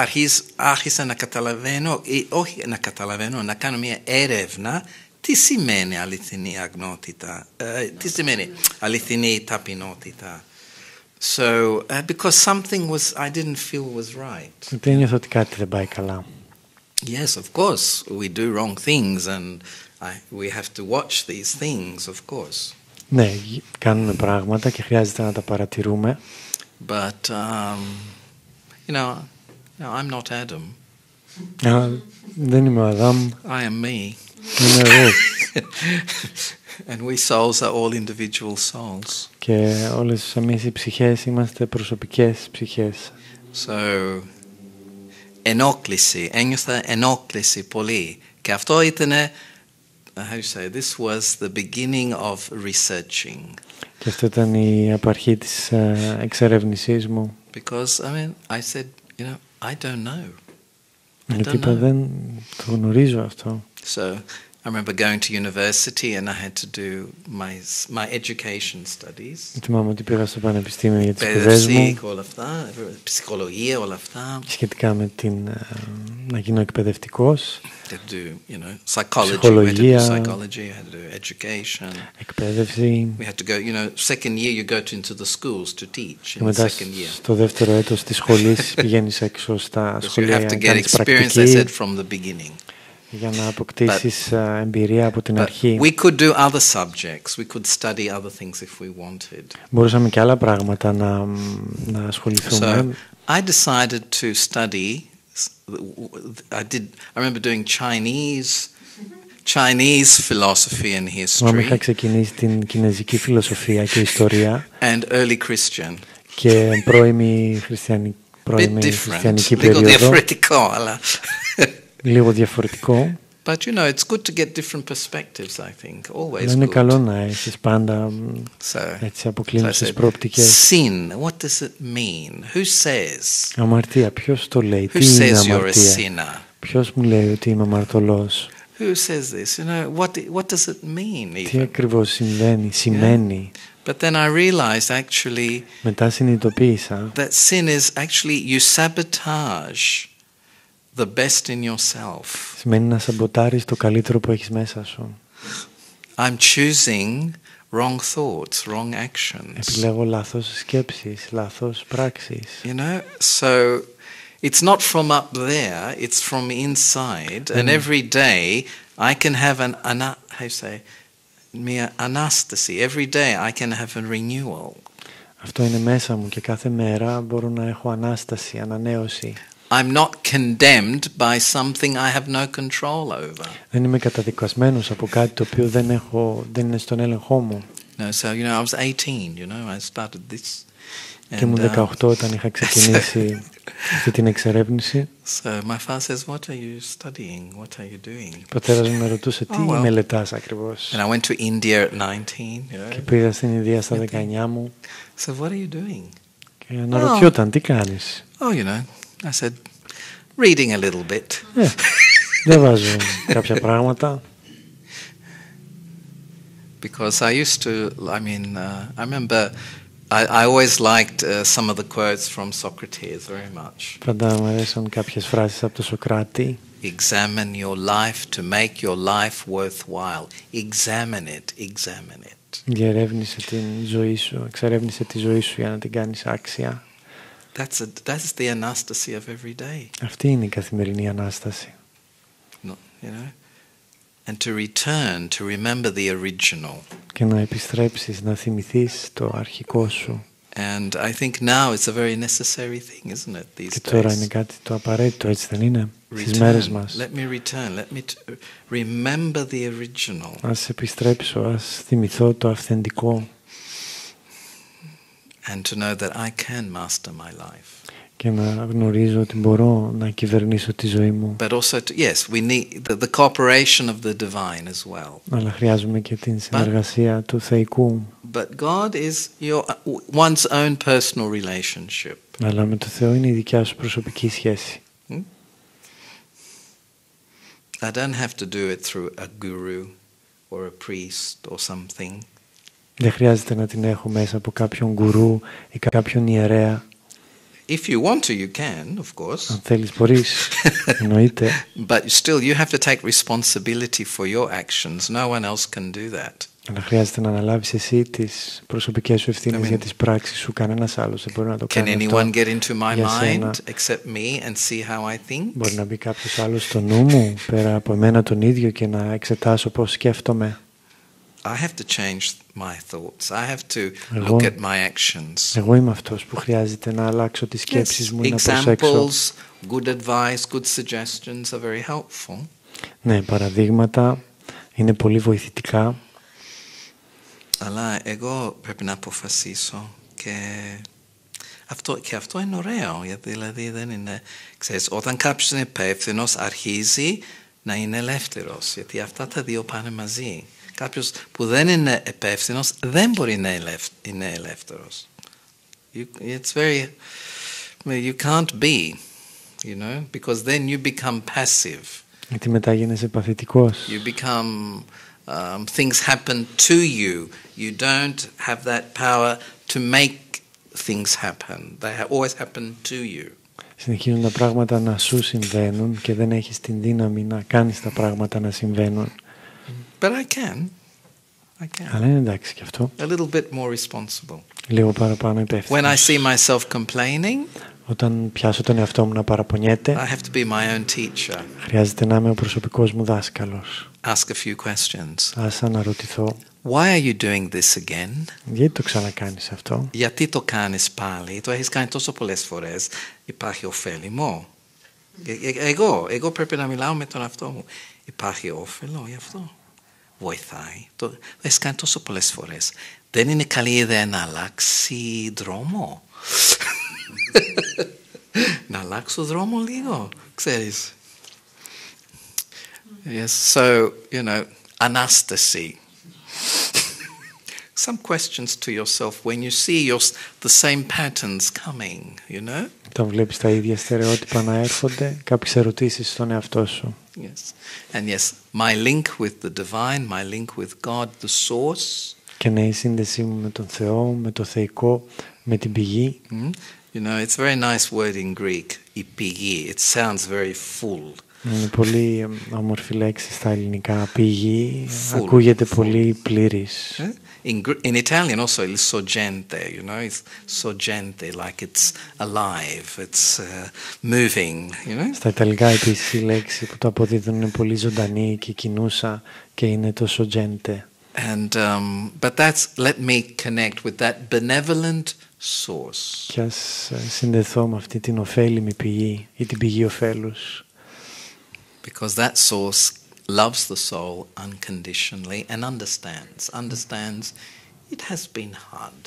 άρχισα να καταλαβαίνω, όχι να καταλαβαίνω, να κάνω μια έρευνα τι σημαίνει αληθινή αγνότητα, τι σημαίνει αληθινή ταπεινότητα. So, because something I didn't feel was right. Γιατί ένιωθα ότι κάτι δεν πάει καλά. Yes, of course, we do wrong things and we have to watch these things, of course. Ναι, κάνουμε πράγματα και χρειάζεται να τα παρατηρούμε. But, I'm not Adam. Δεν είμαι ο Αδάμ. I am me. Είμαι εγώ. And we souls are all individual souls. Και όλες εμείς οι ψυχές είμαστε προσωπικές ψυχές. So, ενόχληση, ένιωθα ενόχληση πολύ. Και αυτό ήταν, how you say, this was the beginning of researching. Και αυτό ήταν η απαρχή της εξερεύνησής μου. Because, I said, I don't know. Γιατί είπα, δεν το γνωρίζω αυτό. So, I remember going to university and I had to do my education studies. Θυμάμαι ότι πήγα στο πανεπιστήμιο για τις σπουδές μου. Όλα αυτά, ψυχολογία, όλα αυτά. Σχετικά με να γίνω εκπαιδευτικός. Ψυχολογία, εκπαίδευση. Second year you go into the schools to teach. Και μετά στο δεύτερο έτος της σχολής πηγαίνεις έξω στα σχολεία για να κάνεις πρακτική. Για να αποκτήσεις εμπειρία από την αρχή. We could do other subjects. We could study other things if we wanted. Μπορούσαμε και άλλα πράγματα να ασχοληθούμε. So I decided to study. I remember doing Chinese philosophy and history. Είχα ξεκινήσει την κινέζικη φιλοσοφία και ιστορία. And early Christian. Και πρώιμη χριστιανική περίοδο. Λίγο διαφορετικό, αλλά. Λίγο διαφορετικό. But it's good to get different perspectives, I think. Always good. Είναι καλό να έχεις πάντα έτσι αποκλίνουσες προοπτικές. Sin, what does it mean? Who says? Αμαρτία, ποιος το λέει? Who Τι είναι says you're a αμαρτία? sinner? Ποιος μου λέει ότι είμαι αμαρτωλός? Who says this? You know, what does it mean Τι even? ακριβώς σημαίνει? But then I realized actually Μετά συνειδητοποίησα that sin is actually you sabotage the best in yourself. σημαίνει να σαμποτάρεις το καλύτερο που έχεις μέσα σου. I'm choosing wrong thoughts, wrong actions. Επιλέγω λάθος σκέψεις, λάθος πράξεις. You know, so it's not from up there, it's from inside. And every day I can have μια ανάσταση. Every day I can have a renewal. Αυτό είναι μέσα μου και κάθε μέρα μπορώ να έχω ανάσταση, ανανέωση. I'm not condemned by something I have no control over. Δεν είμαι καταδικασμένος από κάτι το οποίο δεν είναι στον έλεγχό μου. No, so you know, I was 18, you know, I started this. Και ήμουν 18 όταν είχα ξεκινήσει αυτή την εξερεύνηση. So my father says, what are you studying? What are you doing? Ο πατέρας μου με ρωτούσε τι μελετάς ακριβώς. And I went to India at 19, you know. Και πήγα στην Ινδία στα 19 μου. So what are you doing? Και αναρωτιόταν τι κάνεις. Oh, you know, I said, reading a little bit. Διαβάζω κάποια πράγματα. Because I used to, I remember I always liked some of the quotes from Socrates very much. Πάντα μου αρέσαν κάποιες φράσεις από τον Σοκράτη. Examine your life to make your life worthwhile. Examine it. Διερεύνησε την ζωή σου, εξερεύνησε τη ζωή σου για να την κάνεις άξια. That's the anastasi of every day. Αυτή είναι η καθημερινή Ανάσταση. You know? And to return, to remember the original. Και να επιστρέψεις, να θυμηθείς το αρχικό σου. And I think now it's a very necessary thing, isn't it, these days? Και τώρα είναι κάτι το απαραίτητο, έτσι δεν είναι, στις μέρες μας. Let me return, let me remember the original. Ας επιστρέψω, ας θυμηθώ το αυθεντικό. And to know that I can master my life. Και να γνωρίζω ότι μπορώ να κυβερνήσω τη ζωή μου. But also, yes, we need the cooperation of the divine as well. Αλλά χρειάζομαι και την συνεργασία του Θεϊκού. But God is one's own personal relationship. Αλλά με το Θεό είναι η δικιά σου προσωπική σχέση. I don't have to do it through a guru or a priest or something. Δεν χρειάζεται να την έχω μέσα από κάποιον γκουρού ή κάποιον ιερέα. If you want to, you can, of course. Αν θέλεις μπορείς, εννοείται. But still, you have to take responsibility for your actions. No one else can do that. Αλλά χρειάζεται να αναλάβεις εσύ τις προσωπικές σου ευθύνες για τις πράξεις σου. Κανένας άλλος δεν μπορεί να το κάνει αυτό. Can anyone get into my mind except me and see how I think? Μπορεί να μπει κάποιος άλλος στο νου μου πέρα από εμένα τον ίδιο και να εξετάσω πώς σκέφτομαι. I have to change my thoughts. I have to look at my actions. Εγώ είμαι αυτός που χρειάζεται να αλλάξω τις σκέψεις μου ή να προσέξω. Examples, good advice, good suggestions are very helpful. Ναι, παραδείγματα είναι πολύ βοηθητικά. Αλλά εγώ πρέπει να αποφασίσω και αυτό είναι ωραίο, γιατί δηλαδή δεν είναι, ξέρεις, όταν κάποιος είναι υπεύθυνος αρχίζει να είναι ελεύθερος, γιατί αυτά τα δύο πάνε μαζί. Κάποιος που δεν είναι υπεύθυνος δεν μπορεί να είναι ελεύθερος. It's very, you can't be, you know, because then you become passive. Γιατί μετά γίνεσαι παθητικός. You become, things happen to you. You don't have that power to make things happen. They always happen to you. Συνεχίζουν τα πράγματα να σου συμβαίνουν και δεν έχεις την δύναμη να κάνεις τα πράγματα να συμβαίνουν. But I can. Αλλά είναι εντάξει και αυτό. A little bit more responsible. Λίγο παραπάνω υπεύθυνος. When I see myself complaining, όταν πιάσω τον εαυτό μου να παραπονιέται, I have to be my own teacher. Χρειάζεται να είμαι ο προσωπικός μου δάσκαλος. Ask a few questions. Ας αναρωτηθώ. Why are you doing this again? Γιατί το ξανακάνεις αυτό? Γιατί το κάνεις πάλι? Το έχεις κάνει τόσο πολλές φορές. Υπάρχει ωφέλιμο. Εγώ πρέπει να μιλάω με τον εαυτό μου. Υπάρχει όφελο γι' αυτό? Βοηθάει? Το έχεις κάνει τόσο πολλές φορές. Δεν είναι καλή ιδέα να αλλάξει δρόμο? Να αλλάξω δρόμο λίγο, ξέρεις. Yes, so, you know, ανάσταση. some questions to yourself when you see the same patterns coming, you know. Όταν βλέπεις τα ίδια στερεότυπα να έρχονται, κάποιες ερωτήσεις στον εαυτό σου. Yes, and yes, my link with the divine, my link with God, the source. Και ναι, η σύνδεσή μου με τον Θεό, με το θεϊκό, με την πηγή. You know, it's a very nice word in Greek, η πηγή. It sounds very full. Είναι πολύ όμορφη λέξη στα ελληνικά. Πηγή, ακούγεται πολύ πλήρης. In Italian also il sorgente, you know, it's sorgente, like it's alive, it's moving, you know. Στα Ιταλικά επίσης η λέξη που το αποδίδουν είναι πολύ ζωντανή και κινούσα και είναι το sorgente. And but let me connect with that benevolent source. Και ας συνδεθώ με αυτή την ωφέλιμη πηγή ή την πηγή ωφέλους. Because that source loves the soul unconditionally and understands it has been hard.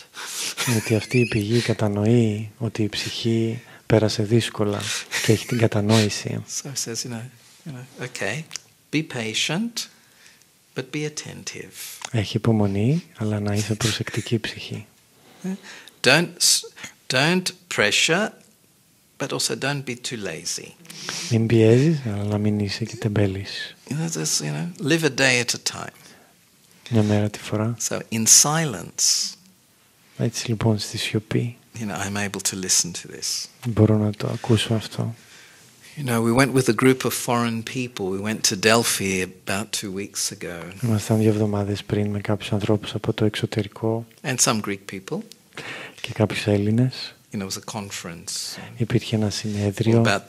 Γιατί αυτή η πηγή κατανοεί ότι η ψυχή πέρασε δύσκολα και έχει την κατανόηση. So it says, you know, okay, be patient, but be attentive. Έχει υπομονή, αλλά να είσαι προσεκτική ψυχή. Don't pressure, but also don't be too lazy. Μην πιέζεις, αλλά να μην είσαι και τεμπέλης. Live a day at a time. Μια μέρα τη φορά. So in silence. Έτσι λοιπόν στη σιωπή. I'm able to listen to this. Μπορώ να το ακούσω αυτό. We went with a group of foreign people. We went to Delphi about 2 weeks ago. Ήμασταν 2 εβδομάδες πριν με κάποιους ανθρώπους από το εξωτερικό. And some Greek people. Και κάποιους Έλληνες. It was a conference. Υπήρχε ένα συνέδριο. About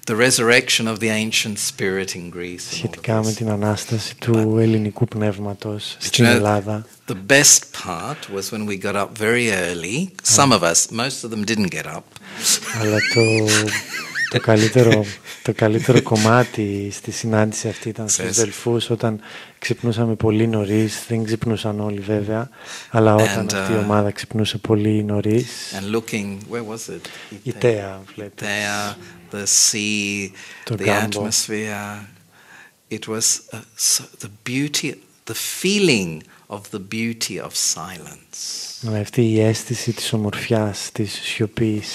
the resurrection of the ancient spirit in Greece. Σχετικά με την ανάσταση του ελληνικού πνεύματος στην Ελλάδα. The best part was when we got up very early. Some of us, most of them didn't get up. Αλλά το καλύτερο κομμάτι στη συνάντηση αυτή ήταν στους Δελφούς, όταν ξυπνούσαμε πολύ νωρίς. Δεν ξυπνούσαν όλοι βέβαια, αλλά όταν αυτή η ομάδα ξυπνούσε πολύ νωρίς. And looking, where was it? Η Τέα, βλέπετε. The sea, the atmosphere. It was the beauty, the feeling of the beauty of silence. Αυτή η αίσθηση της ομορφιάς, της σιωπής.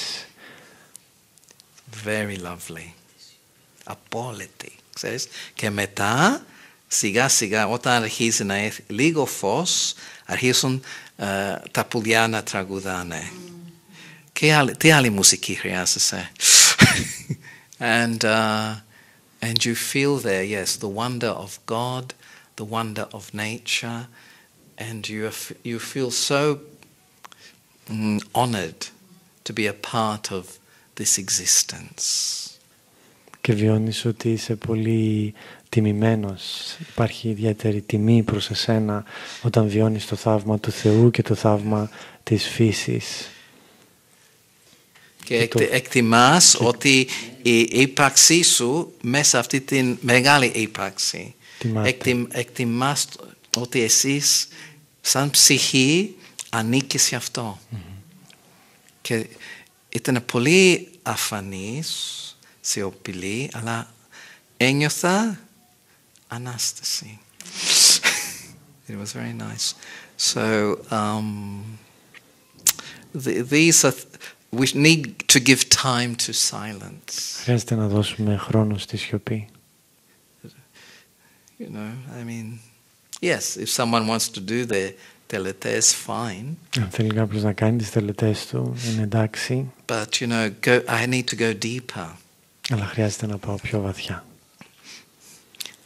Very lovely. Απόλυτη. Ξέρεις. Και μετά, σιγά σιγά, όταν αρχίζει να έχει λίγο φως, αρχίζουν τα πουλιά να τραγουδάνε. Τι άλλη μουσική χρειάζεσαι? And you feel there, yes, the wonder of God, the wonder of nature, and you feel so honored to be a part of this existence. Και βιώνεις ότι είσαι πολύ τιμημένος. Υπάρχει ιδιαίτερη τιμή προς εσένα όταν βιώνεις το θαύμα του Θεού και το θαύμα της φύσης. Και εκτιμάς ότι η ύπαρξή σου μέσα αυτή την μεγάλη ύπαρξη. Εκτιμάς ότι εσείς σαν ψυχή ανήκεις σε αυτό. Και ήταν πολύ αφανής, σιωπηλή, αλλά ένιωθα ανάσταση. It was very nice. So these are we need to give time to silence. Χρειάζεται να δώσουμε χρόνο στη σιωπή. I mean, yes, if someone wants to do their τελετές, fine. Αν θέλει κάποιος να κάνει τις τελετές του, είναι εντάξει. But I need to go deeper. Αλλά χρειάζεται να πάω πιο βαθιά.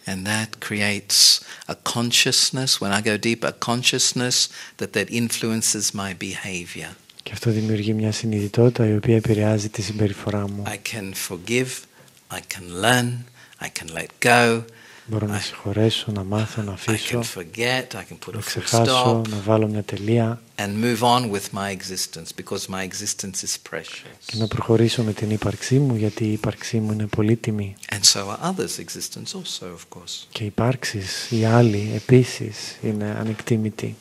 And that creates a consciousness, when I go deeper, a consciousness that influences my behavior. Και αυτό δημιουργεί μια συνειδητότητα η οποία επηρεάζει τη συμπεριφορά μου. I can forgive, I can learn, I can let go. Μπορώ να συγχωρέσω, να μάθω, να αφήσω, I can forget, I can put να a full ξεχάσω, stop, να βάλω μια τελεία and move on with my existence because my existence is precious. Και να προχωρήσω με την ύπαρξή μου, γιατί η ύπαρξή μου είναι πολύτιμη. And so are others' existence also, of course. Και οι υπάρξεις, οι άλλοι επίσης είναι ανεκτήμητοι.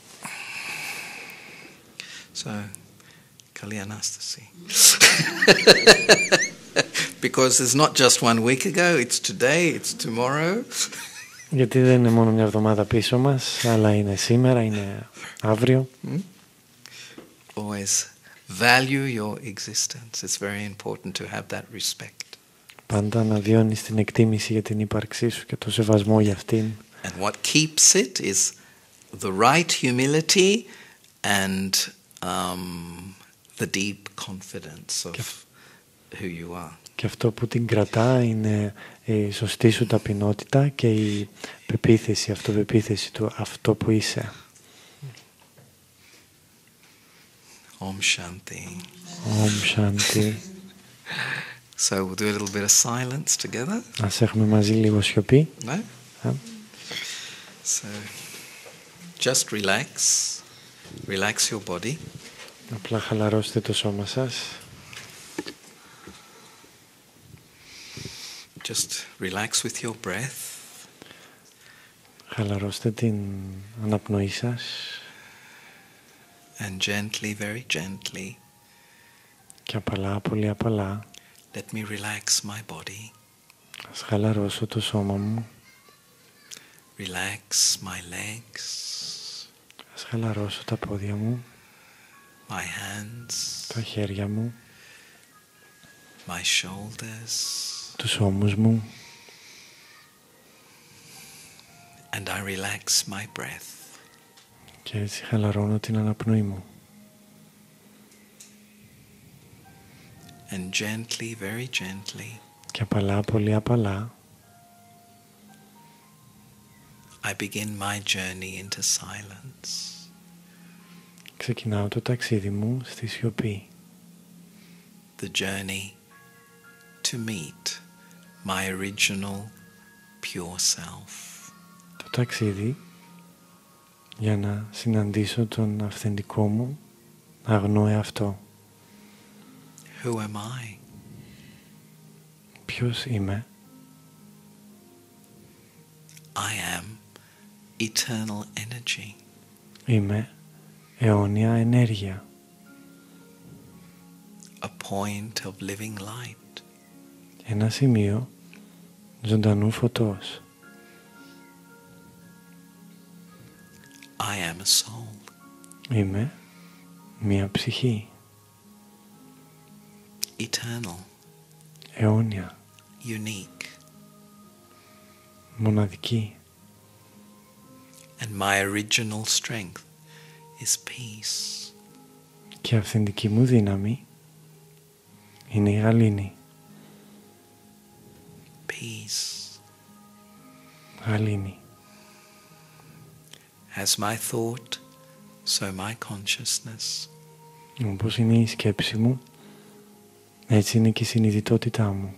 So, Kali Anastasi. Because it's not just 1 week ago, it's today, it's tomorrow. Γιατί δεν είναι μόνο μια εβδομάδα πίσω μας, αλλά είναι σήμερα, είναι αύριο. Always value your existence. It's very important to have that respect. Πάντα να βιώνεις την εκτίμηση για την ύπαρξή σου και το σεβασμό για αυτήν. And what keeps it is the right humility and the deep confidence of who you are. Και αυτό που την κρατά είναι η σωστή σου ταπεινότητα και η πεποίθηση, αυτοπεποίθηση του αυτό που είσαι. Om Shanti. Om Shanti. So we'll do a little bit of silence together. Ας έχουμε μαζί λίγο σιωπή. No? So just relax. Relax your body. Απλά χαλαρώστε το σώμα σας. Just relax with your breath. Χαλαρώστε την αναπνοή σας. And gently, very gently, και απαλά, πολύ απαλά, let me relax my body. ας χαλαρώσω το σώμα μου. Relax my legs. Ας χαλαρώσω τα πόδια μου. My hands. Τα χέρια μου. My shoulders. Τους ώμους μου. And I relax my breath. Και έτσι χαλαρώνω την αναπνοή μου. And gently, very gently, και απαλά, πολύ απαλά, I begin my journey into silence. ξεκινάω το ταξίδι μου στη σιωπή. The journey to meet my original pure self. Το ταξίδι για να συναντήσω τον αυθεντικό μου αγνό εαυτό. Who am I? Ποιος είμαι? I am eternal energy. Είμαι αιώνια ενέργεια. A point of living light. Ένα σημείο ζωντανού φωτός. I am a soul. Είμαι μία ψυχή. Eternal. Αιώνια. Unique. Μοναδική. And my original strength is peace. Και αυθεντική μου δύναμη είναι η γαλήνη. Peace. Γαλήνη. As my thought, so my consciousness. Όπως είναι η σκέψη μου, έτσι είναι και η συνειδητότητά μου.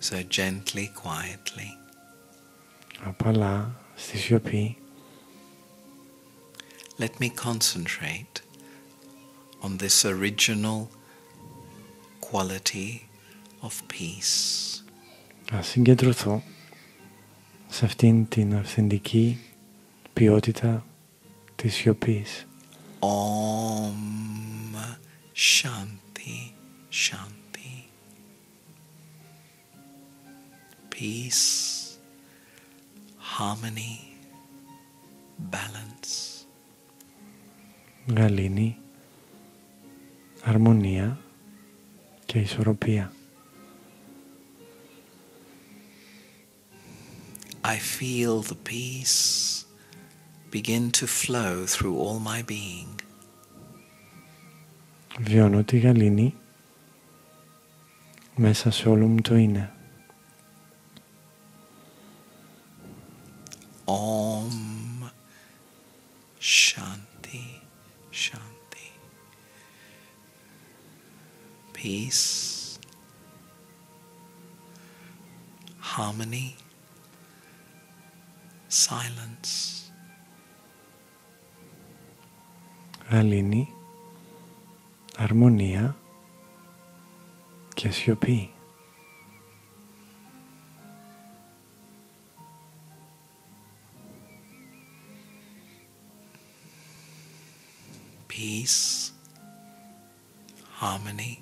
So gently, quietly. Απαλά, στη σιωπή, Let me concentrate on this original quality of peace. ας συγκεντρωθώ σε αυτήν την αυθεντική ποιότητα της σιωπής. Om Shanti Shanti. Peace, harmony, balance. Γαλήνη, αρμονία και ισορροπία. I feel the peace begin to flow through all my being. Βιώνω τη γαλήνη μέσα σε όλο μου το είναι. Om Shanti Shanti. Peace, harmony, silence. Γαλήνη, αρμονία και σιωπή. Peace, harmony,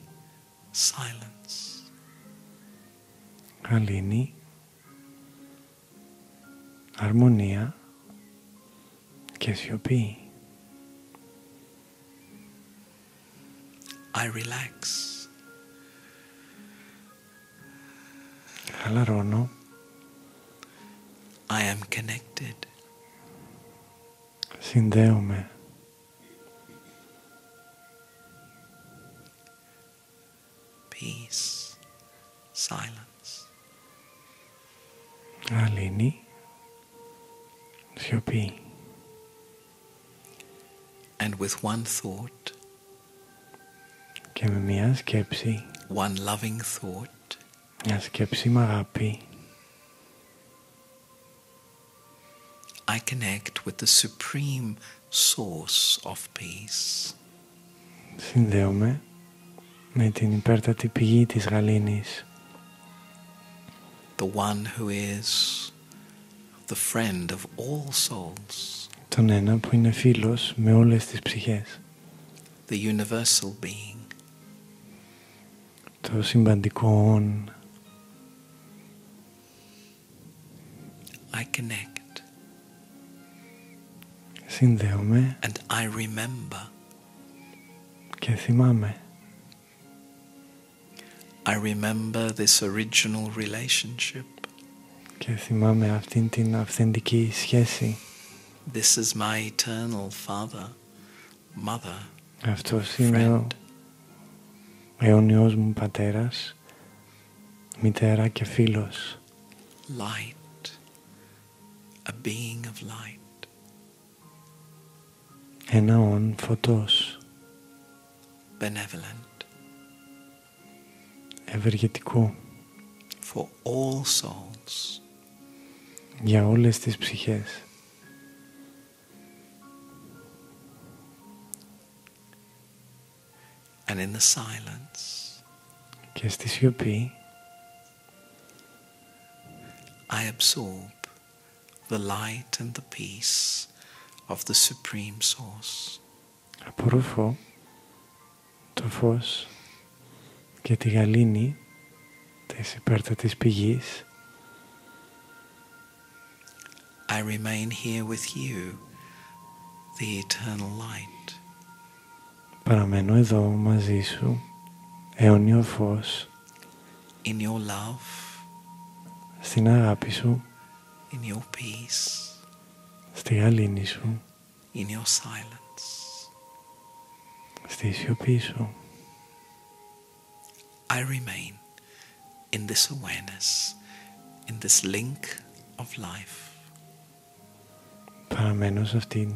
silence. γαλήνη, αρμονία και σιωπή. I relax. Χαλαρώνω. I am connected. Συνδέομαι. Peace. Silence. Γαλήνη, σιωπή. And with one thought, Και με μια σκέψη, one loving thought, μια σκέψη με αγάπη, I connect with the supreme source of peace. συνδέομαι με την υπέρτατη πηγή της γαλήνης, The one who is the friend of all souls. τον ένα που είναι φίλος με όλες τις ψυχές, The universal being. το συμπαντικό όν. I connect Συνδέομαι and I remember. και θυμάμαι. I remember this original relationship. Και θυμάμαι αυτήν την αυθεντική σχέση. This is my eternal father, mother, Αυτός είναι ο friend. αιώνιος μου πατέρας, μητέρα και φίλος. Light, a being of light. Ένα όν φωτός, Benevolent ευεργετικό for all souls. για όλες τις ψυχές. And in the silence, Και στη σιωπή I absorb the light and the peace of the Supreme Source. απορροφώ το φως και τη γαλήνη της υπέρτατης πηγής. I remain here with you, the eternal light. Παραμένω εδώ μαζί σου, αιώνιο φως, In your love, στην αγάπη σου, in your peace, στη γαλήνη σου, in your silence. στη σιωπή σου. I remain in this awareness, in this link of life. Παραμένω σε αυτήν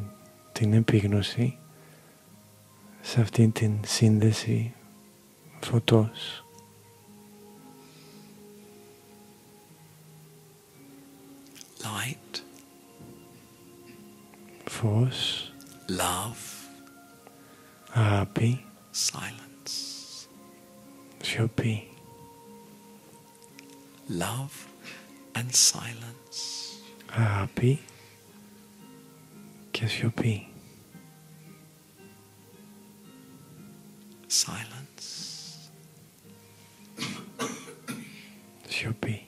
την επίγνωση, σε αυτήν την σύνδεση φωτός. Light, Φως, love, αγάπη, silence. σιωπή. Love and silence. Αγάπη και σιωπή. Silence. Σιωπή.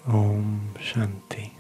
Om Shanti.